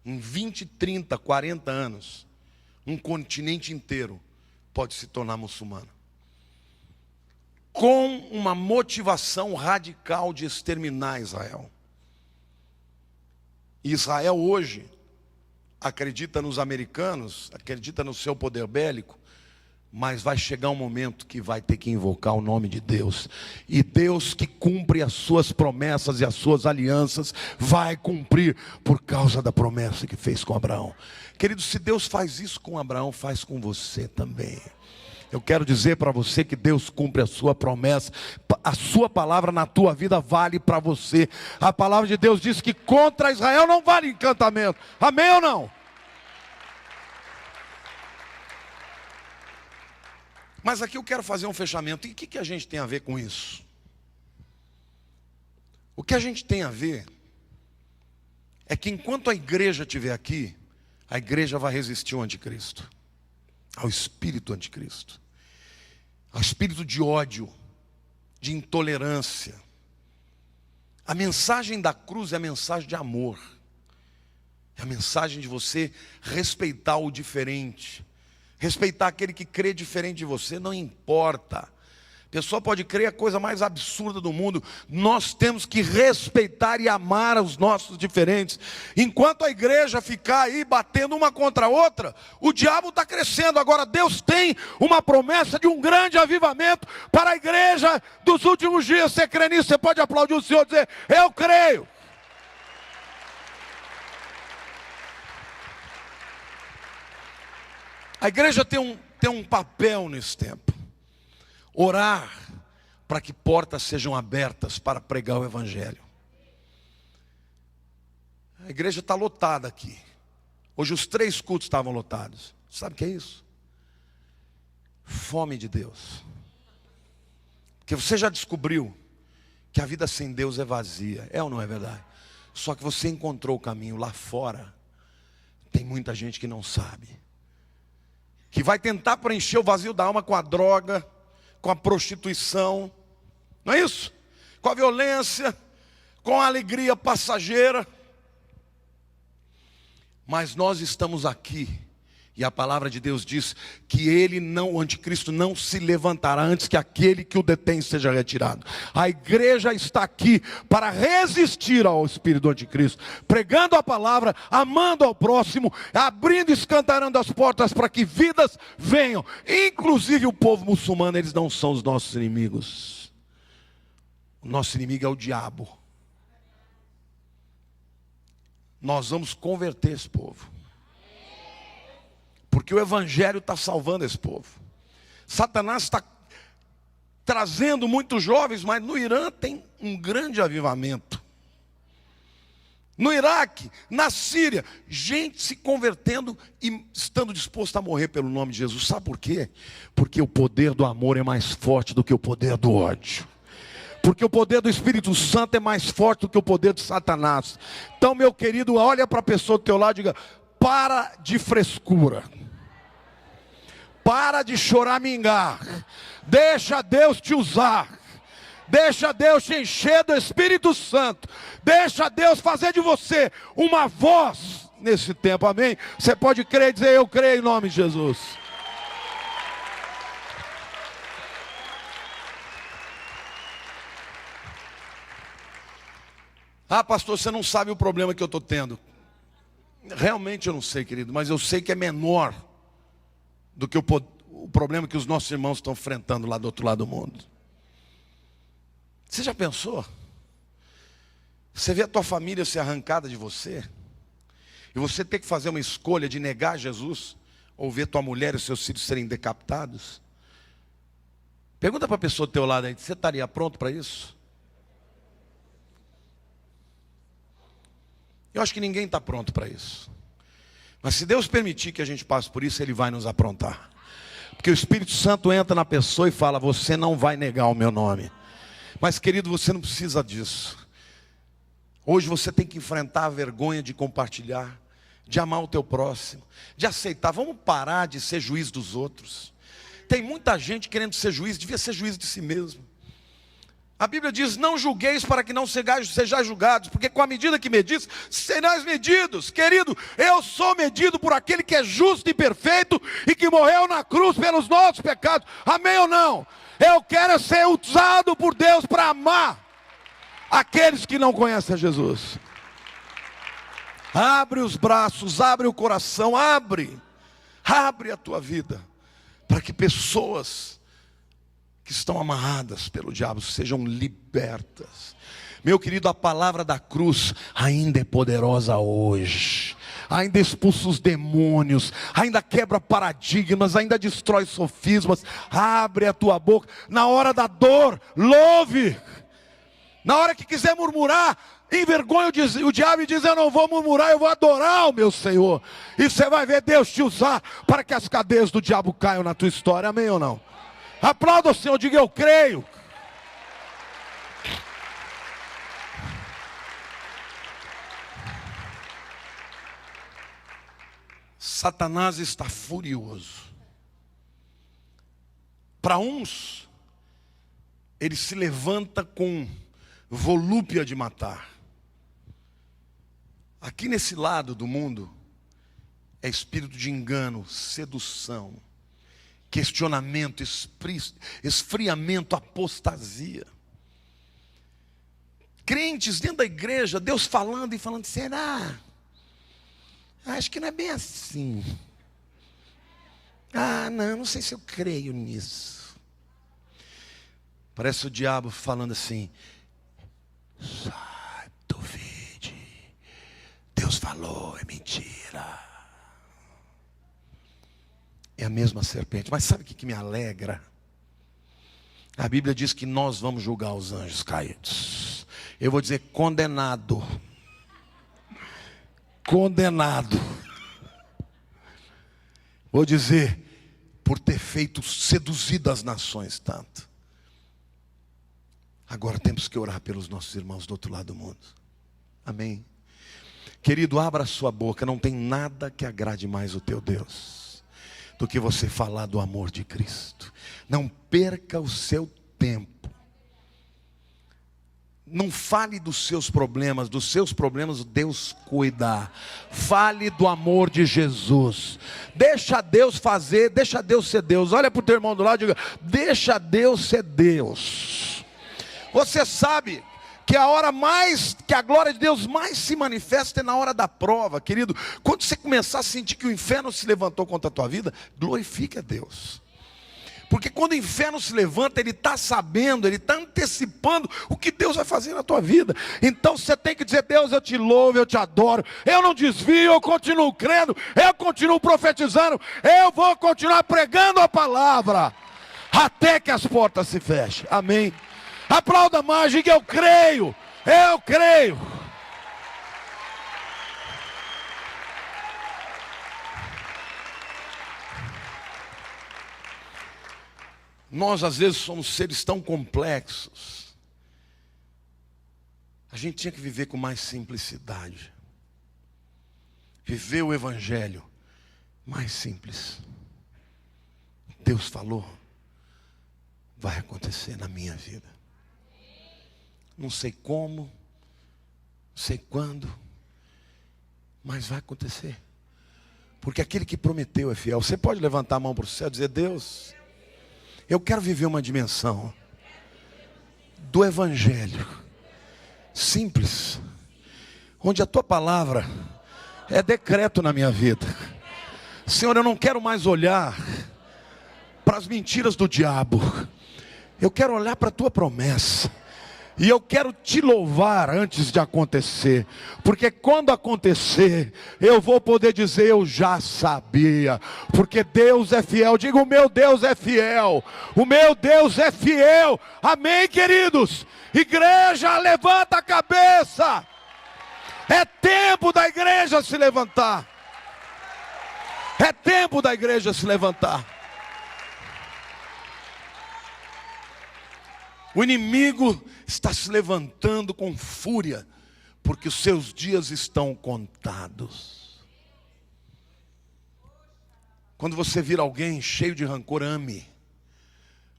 Em 20, 30, 40 anos, um continente inteiro pode se tornar muçulmano. Com uma motivação radical de exterminar Israel. Israel hoje acredita nos americanos, acredita no seu poder bélico, mas vai chegar um momento que vai ter que invocar o nome de Deus. E Deus, que cumpre as suas promessas e as suas alianças, vai cumprir por causa da promessa que fez com Abraão. Querido, se Deus faz isso com Abraão, faz com você também. Eu quero dizer para você que Deus cumpre a sua promessa. A sua palavra na tua vida vale para você. A palavra de Deus diz que contra Israel não vale encantamento. Amém ou não? Mas aqui eu quero fazer um fechamento. E o que a gente tem a ver com isso? O que a gente tem a ver é que enquanto a igreja estiver aqui, a igreja vai resistir ao anticristo, ao espírito anticristo, ao espírito de ódio, de intolerância. A mensagem da cruz é a mensagem de amor. É a mensagem de você respeitar o diferente. Respeitar aquele que crê diferente de você, não importa. A pessoa pode crer a coisa mais absurda do mundo. Nós temos que respeitar e amar os nossos diferentes. Enquanto a igreja ficar aí batendo uma contra a outra, o diabo está crescendo. Agora Deus tem uma promessa de um grande avivamento para a igreja dos últimos dias. Você crê nisso? Você pode aplaudir o Senhor e dizer: eu creio. A igreja tem um papel nesse tempo. Orar para que portas sejam abertas para pregar o evangelho. A igreja está lotada aqui. Hoje os 3 cultos estavam lotados. Sabe o que é isso? Fome de Deus. Porque você já descobriu que a vida sem Deus é vazia. É ou não é verdade? Só que você encontrou o caminho. Lá fora tem muita gente que não sabe, que vai tentar preencher o vazio da alma com a droga, com a prostituição, não é isso? Com a violência, com a alegria passageira. Mas nós estamos aqui, e a palavra de Deus diz que o anticristo não se levantará antes que aquele que o detém seja retirado. A igreja está aqui para resistir ao espírito do anticristo, pregando a palavra, amando ao próximo, abrindo e escantarando as portas para que vidas venham. Inclusive o povo muçulmano, eles não são os nossos inimigos. O nosso inimigo é o diabo. Nós vamos converter esse povo, porque o evangelho está salvando esse povo. Satanás está trazendo muitos jovens, mas no Irã tem um grande avivamento. No Iraque, na Síria, gente se convertendo e estando disposto a morrer pelo nome de Jesus. Sabe por quê? Porque o poder do amor é mais forte do que o poder do ódio. Porque o poder do Espírito Santo é mais forte do que o poder de Satanás. Então, meu querido, olha para a pessoa do teu lado e diga: para de frescura. Para de choramingar. Deixa Deus te usar. Deixa Deus te encher do Espírito Santo. Deixa Deus fazer de você uma voz nesse tempo, amém? Você pode crer e dizer: eu creio em nome de Jesus. Ah, pastor, você não sabe o problema que eu estou tendo. Realmente eu não sei, querido, mas eu sei que é menor do que o problema que os nossos irmãos estão enfrentando lá do outro lado do mundo. Você já pensou? Você vê a tua família ser arrancada de você, e você ter que fazer uma escolha de negar Jesus, ou ver tua mulher e seus filhos serem decapitados? Pergunta para a pessoa do teu lado aí: você estaria pronto para isso? Eu acho que ninguém está pronto para isso. Mas se Deus permitir que a gente passe por isso, Ele vai nos aprontar. Porque o Espírito Santo entra na pessoa e fala: você não vai negar o meu nome. Mas, querido, você não precisa disso. Hoje você tem que enfrentar a vergonha de compartilhar, de amar o teu próximo, de aceitar. Vamos parar de ser juiz dos outros. Tem muita gente querendo ser juiz, devia ser juiz de si mesmo. A Bíblia diz: não julgueis para que não sejais julgados, porque com a medida que medis, serás medidos. Querido, eu sou medido por aquele que é justo e perfeito e que morreu na cruz pelos nossos pecados. Amém ou não? Eu quero ser usado por Deus para amar aqueles que não conhecem a Jesus. Abre os braços, abre o coração, abre a tua vida, para que pessoas que estão amarradas pelo diabo sejam libertas. Meu querido, a palavra da cruz ainda é poderosa hoje. Ainda expulsa os demônios, ainda quebra paradigmas, ainda destrói sofismas. Abre a tua boca. Na hora da dor, louve. Na hora que quiser murmurar, envergonha o diabo e diz: eu não vou murmurar, eu vou adorar o meu Senhor. E você vai ver Deus te usar para que as cadeias do diabo caiam na tua história. Amém ou não? Aplauda o Senhor, diga: eu creio. Satanás está furioso. Para uns, ele se levanta com volúpia de matar. Aqui nesse lado do mundo, é espírito de engano, sedução, questionamento, esfriamento, apostasia. Crentes dentro da igreja, Deus falando e falando: será? Acho que não é bem assim. Não sei se eu creio nisso. Parece o diabo falando assim: sai, duvide. Deus falou, é mentira. É a mesma serpente. Mas sabe o que me alegra? A Bíblia diz que nós vamos julgar os anjos caídos. Eu vou dizer: condenado. Condenado. Vou dizer: por ter feito seduzido as nações tanto. Agora temos que orar pelos nossos irmãos do outro lado do mundo. Amém? Querido, abra a sua boca. Não tem nada que agrade mais o teu Deus do que você falar do amor de Cristo. Não perca o seu tempo. Não fale dos seus problemas Deus cuida. Fale do amor de Jesus. Deixa Deus fazer, deixa Deus ser Deus. Olha para o teu irmão do lado e diga: deixa Deus ser Deus. Você sabe que a hora mais, que a glória de Deus mais se manifesta é na hora da prova, querido. Quando você começar a sentir que o inferno se levantou contra a tua vida, glorifique a Deus. Porque quando o inferno se levanta, ele está sabendo, ele está antecipando o que Deus vai fazer na tua vida. Então você tem que dizer: Deus, eu te louvo, eu te adoro. Eu não desvio, eu continuo crendo, eu continuo profetizando, eu vou continuar pregando a palavra. até que as portas se fechem. Amém. Aplauda mais, diga: eu creio, eu creio. Nós às vezes somos seres tão complexos. A gente tinha que viver com mais simplicidade. Viver o evangelho mais simples. Deus falou, vai acontecer na minha vida. Não sei como, não sei quando, mas vai acontecer. Porque aquele que prometeu é fiel. Você pode levantar a mão para o céu e dizer: Deus, eu quero viver uma dimensão do evangelho simples, onde a tua palavra é decreto na minha vida. Senhor, eu não quero mais olhar para as mentiras do diabo. Eu quero olhar para a tua promessa. E eu quero te louvar antes de acontecer, porque quando acontecer, eu vou poder dizer: eu já sabia, porque Deus é fiel. Diga: o meu Deus é fiel, o meu Deus é fiel. Amém, queridos? Igreja, levanta a cabeça. É tempo da igreja se levantar. É tempo da igreja se levantar. O inimigo está se levantando com fúria, porque os seus dias estão contados. Quando você vir alguém cheio de rancor, ame.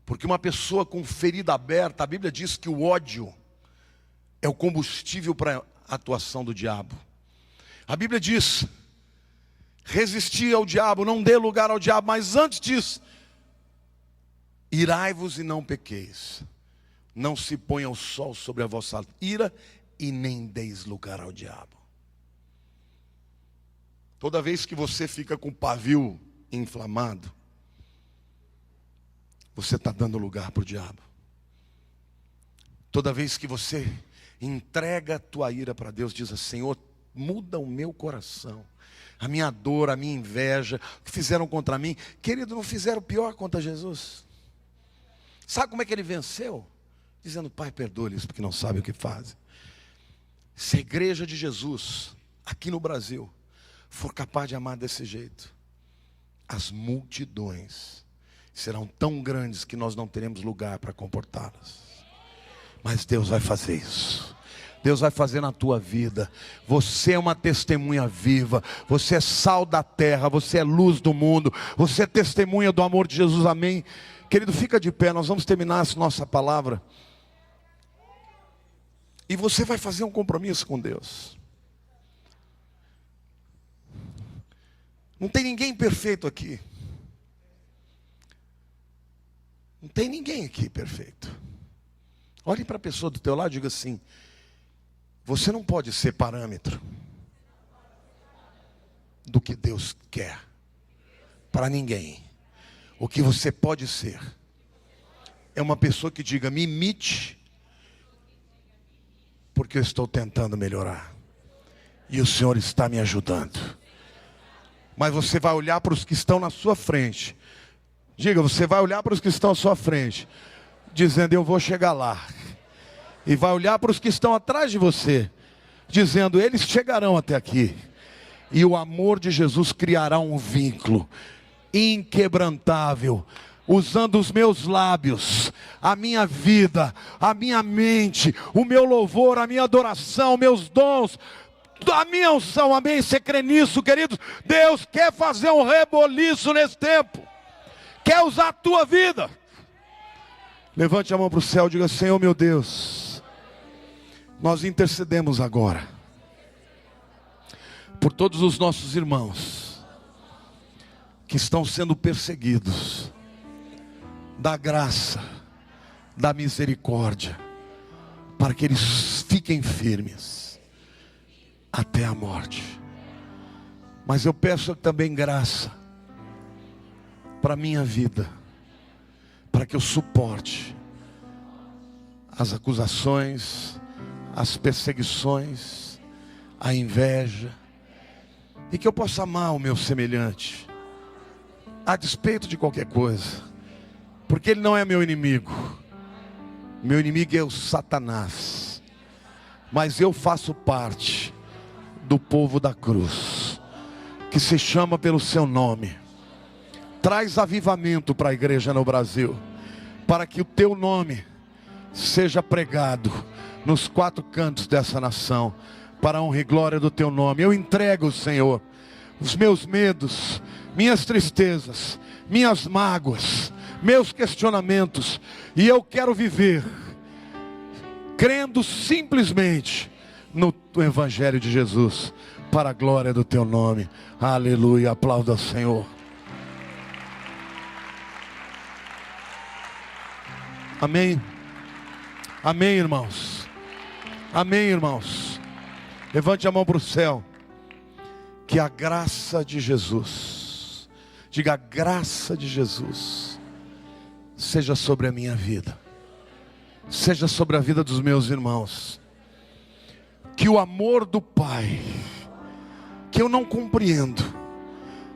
Porque uma pessoa com ferida aberta, a Bíblia diz que o ódio é o combustível para a atuação do diabo. A Bíblia diz: resisti ao diabo, não dê lugar ao diabo. Mas antes disso, irai-vos e não pequeis. Não se ponha o sol sobre a vossa ira e nem deis lugar ao diabo. Toda vez que você fica com o pavio inflamado, você está dando lugar para o diabo. Toda vez que você entrega a tua ira para Deus, diz assim: Senhor, muda o meu coração, a minha dor, a minha inveja, o que fizeram contra mim. Querido, não fizeram pior contra Jesus. Sabe como é que ele venceu? Dizendo: Pai, perdoa-lhes porque não sabem o que fazem. Se a igreja de Jesus, aqui no Brasil, for capaz de amar desse jeito, as multidões serão tão grandes que nós não teremos lugar para comportá-las. Mas Deus vai fazer isso. Deus vai fazer na tua vida. Você é uma testemunha viva. Você é sal da terra. Você é luz do mundo. Você é testemunha do amor de Jesus. Amém? Querido, fica de pé. Nós vamos terminar essa nossa palavra. E você vai fazer um compromisso com Deus. Não tem ninguém perfeito aqui. Não tem ninguém aqui perfeito. Olhe para a pessoa do teu lado e diga assim: você não pode ser parâmetro do que Deus quer para ninguém. O que você pode ser é uma pessoa que diga: me imite, porque eu estou tentando melhorar e o Senhor está me ajudando. Mas você vai olhar para os que estão na sua frente. Diga: você vai olhar para os que estão à sua frente, dizendo: eu vou chegar lá. E vai olhar para os que estão atrás de você, dizendo: eles chegarão até aqui. E o amor de Jesus criará um vínculo inquebrantável, usando os meus lábios, a minha vida, a minha mente, o meu louvor, a minha adoração, meus dons, a minha unção. Amém? Você crê nisso, queridos? Deus quer fazer um reboliço nesse tempo. Quer usar a tua vida. Levante a mão para o céu e diga: Senhor meu Deus, nós intercedemos agora por todos os nossos irmãos que estão sendo perseguidos. Da graça, da misericórdia, para que eles fiquem firmes até a morte. Mas eu peço também graça para a minha vida, para que eu suporte as acusações, as perseguições, a inveja, e que eu possa amar o meu semelhante, a despeito de qualquer coisa. Porque ele não é meu inimigo. Meu inimigo é o Satanás. Mas eu faço parte do povo da cruz, que se chama pelo seu nome. Traz avivamento para a igreja no Brasil, para que o teu nome seja pregado nos 4 cantos dessa nação, para a honra e glória do teu nome. Eu entrego, Senhor, os meus medos, minhas tristezas, minhas mágoas, meus questionamentos, e eu quero viver crendo simplesmente no Evangelho de Jesus, para a glória do teu nome. Aleluia, aplauda ao Senhor. Amém. Amém, irmãos. Amém, irmãos. Levante a mão para o céu. Que a graça de Jesus, diga, a graça de Jesus seja sobre a minha vida, seja sobre a vida dos meus irmãos. Que o amor do Pai, que eu não compreendo,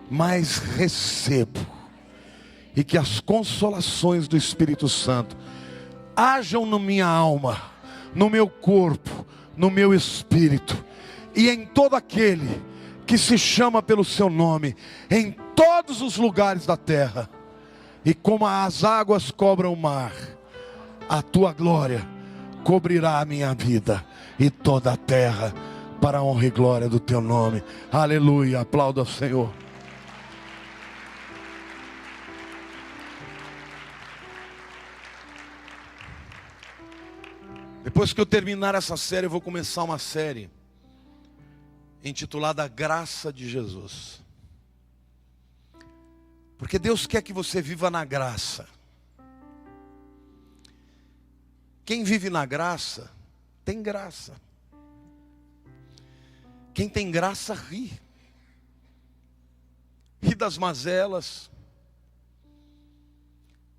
mas recebo, e que as consolações do Espírito Santo hajam na minha alma, no meu corpo, no meu espírito, e em todo aquele que se chama pelo seu nome, em todos os lugares da terra. E como as águas cobrem o mar, a tua glória cobrirá a minha vida e toda a terra, para a honra e glória do teu nome. Aleluia, aplauda ao Senhor. Depois que eu terminar essa série, eu vou começar uma série intitulada Graça de Jesus. Porque Deus quer que você viva na graça. Quem vive na graça, tem graça. Quem tem graça, ri. Ri das mazelas,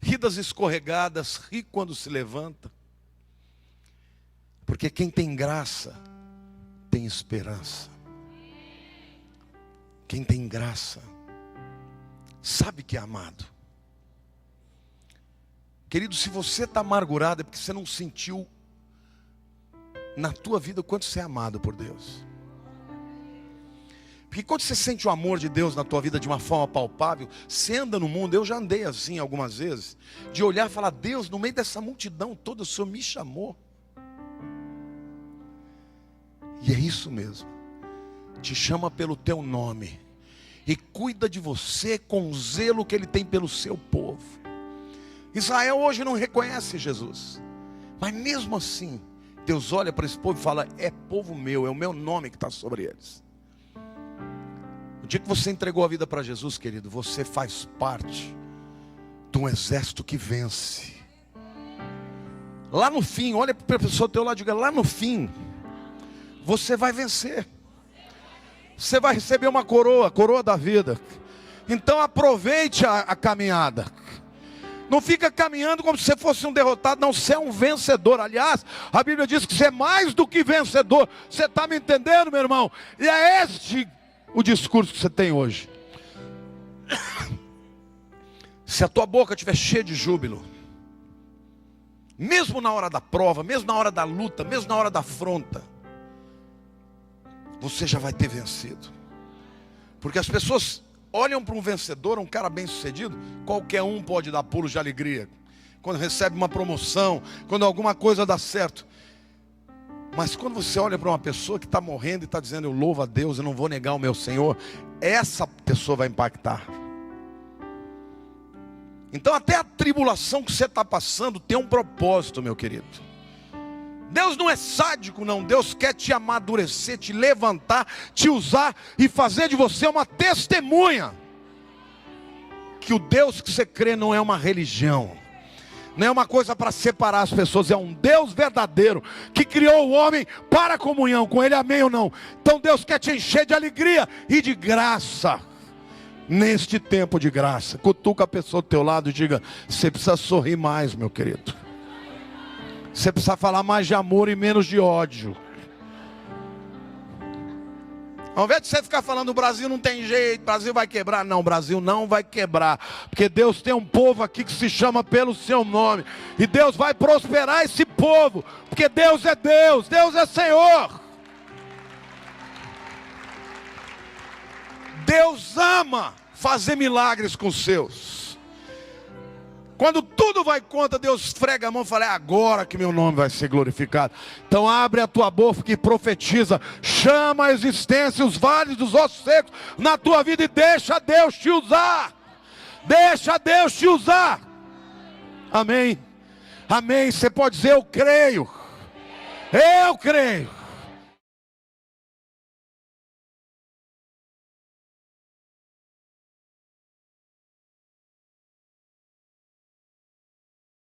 ri das escorregadas, ri quando se levanta. Porque quem tem graça, tem esperança. Quem tem graça, sabe que é amado. Querido, se você está amargurado, é porque você não sentiu na tua vida o quanto você é amado por Deus. Porque quando você sente o amor de Deus na tua vida de uma forma palpável, você anda no mundo, eu já andei assim algumas vezes, de olhar e falar, Deus, no meio dessa multidão toda, o Senhor me chamou. E é isso mesmo, te chama pelo teu nome, e cuida de você com o zelo que Ele tem pelo seu povo. Israel hoje não reconhece Jesus, mas mesmo assim, Deus olha para esse povo e fala, é povo meu, é o meu nome que está sobre eles. O dia que você entregou a vida para Jesus, querido, você faz parte de um exército que vence. Lá no fim, olha para a pessoa do teu lado e diga, lá no fim, você vai vencer. Você vai receber uma coroa, a coroa da vida. Então aproveite a caminhada. Não fica caminhando como se você fosse um derrotado. Não, você é um vencedor. Aliás, a Bíblia diz que você é mais do que vencedor. Você está me entendendo, meu irmão? E é este o discurso que você tem hoje. Se a tua boca estiver cheia de júbilo, mesmo na hora da prova, mesmo na hora da luta, mesmo na hora da afronta, você já vai ter vencido. Porque as pessoas olham para um vencedor, um cara bem sucedido, qualquer um pode dar pulos de alegria, quando recebe uma promoção, quando alguma coisa dá certo. Mas quando você olha para uma pessoa que está morrendo e está dizendo, eu louvo a Deus, eu não vou negar o meu Senhor, essa pessoa vai impactar. Então até a tribulação que você está passando tem um propósito, meu querido. Deus não é sádico, não. Deus quer te amadurecer, te levantar, te usar e fazer de você uma testemunha. Que o Deus que você crê não é uma religião, não é uma coisa para separar as pessoas, é um Deus verdadeiro, que criou o homem para a comunhão com Ele, amém ou não? Então Deus quer te encher de alegria e de graça, neste tempo de graça. Cutuca a pessoa do teu lado e diga, você precisa sorrir mais, meu querido. Você precisa falar mais de amor e menos de ódio. Ao invés de você ficar falando, o Brasil não tem jeito, o Brasil vai quebrar. Não, o Brasil não vai quebrar. Porque Deus tem um povo aqui que se chama pelo seu nome. E Deus vai prosperar esse povo. Porque Deus é Deus, Deus é Senhor. Deus ama fazer milagres com os seus. Quando tudo vai contra, Deus esfrega a mão e fala: é agora que meu nome vai ser glorificado. Então abre a tua boca e profetiza. Chama a existência os vales dos ossos secos na tua vida e deixa Deus te usar. Deixa Deus te usar. Amém. Amém. Você pode dizer: eu creio. Eu creio.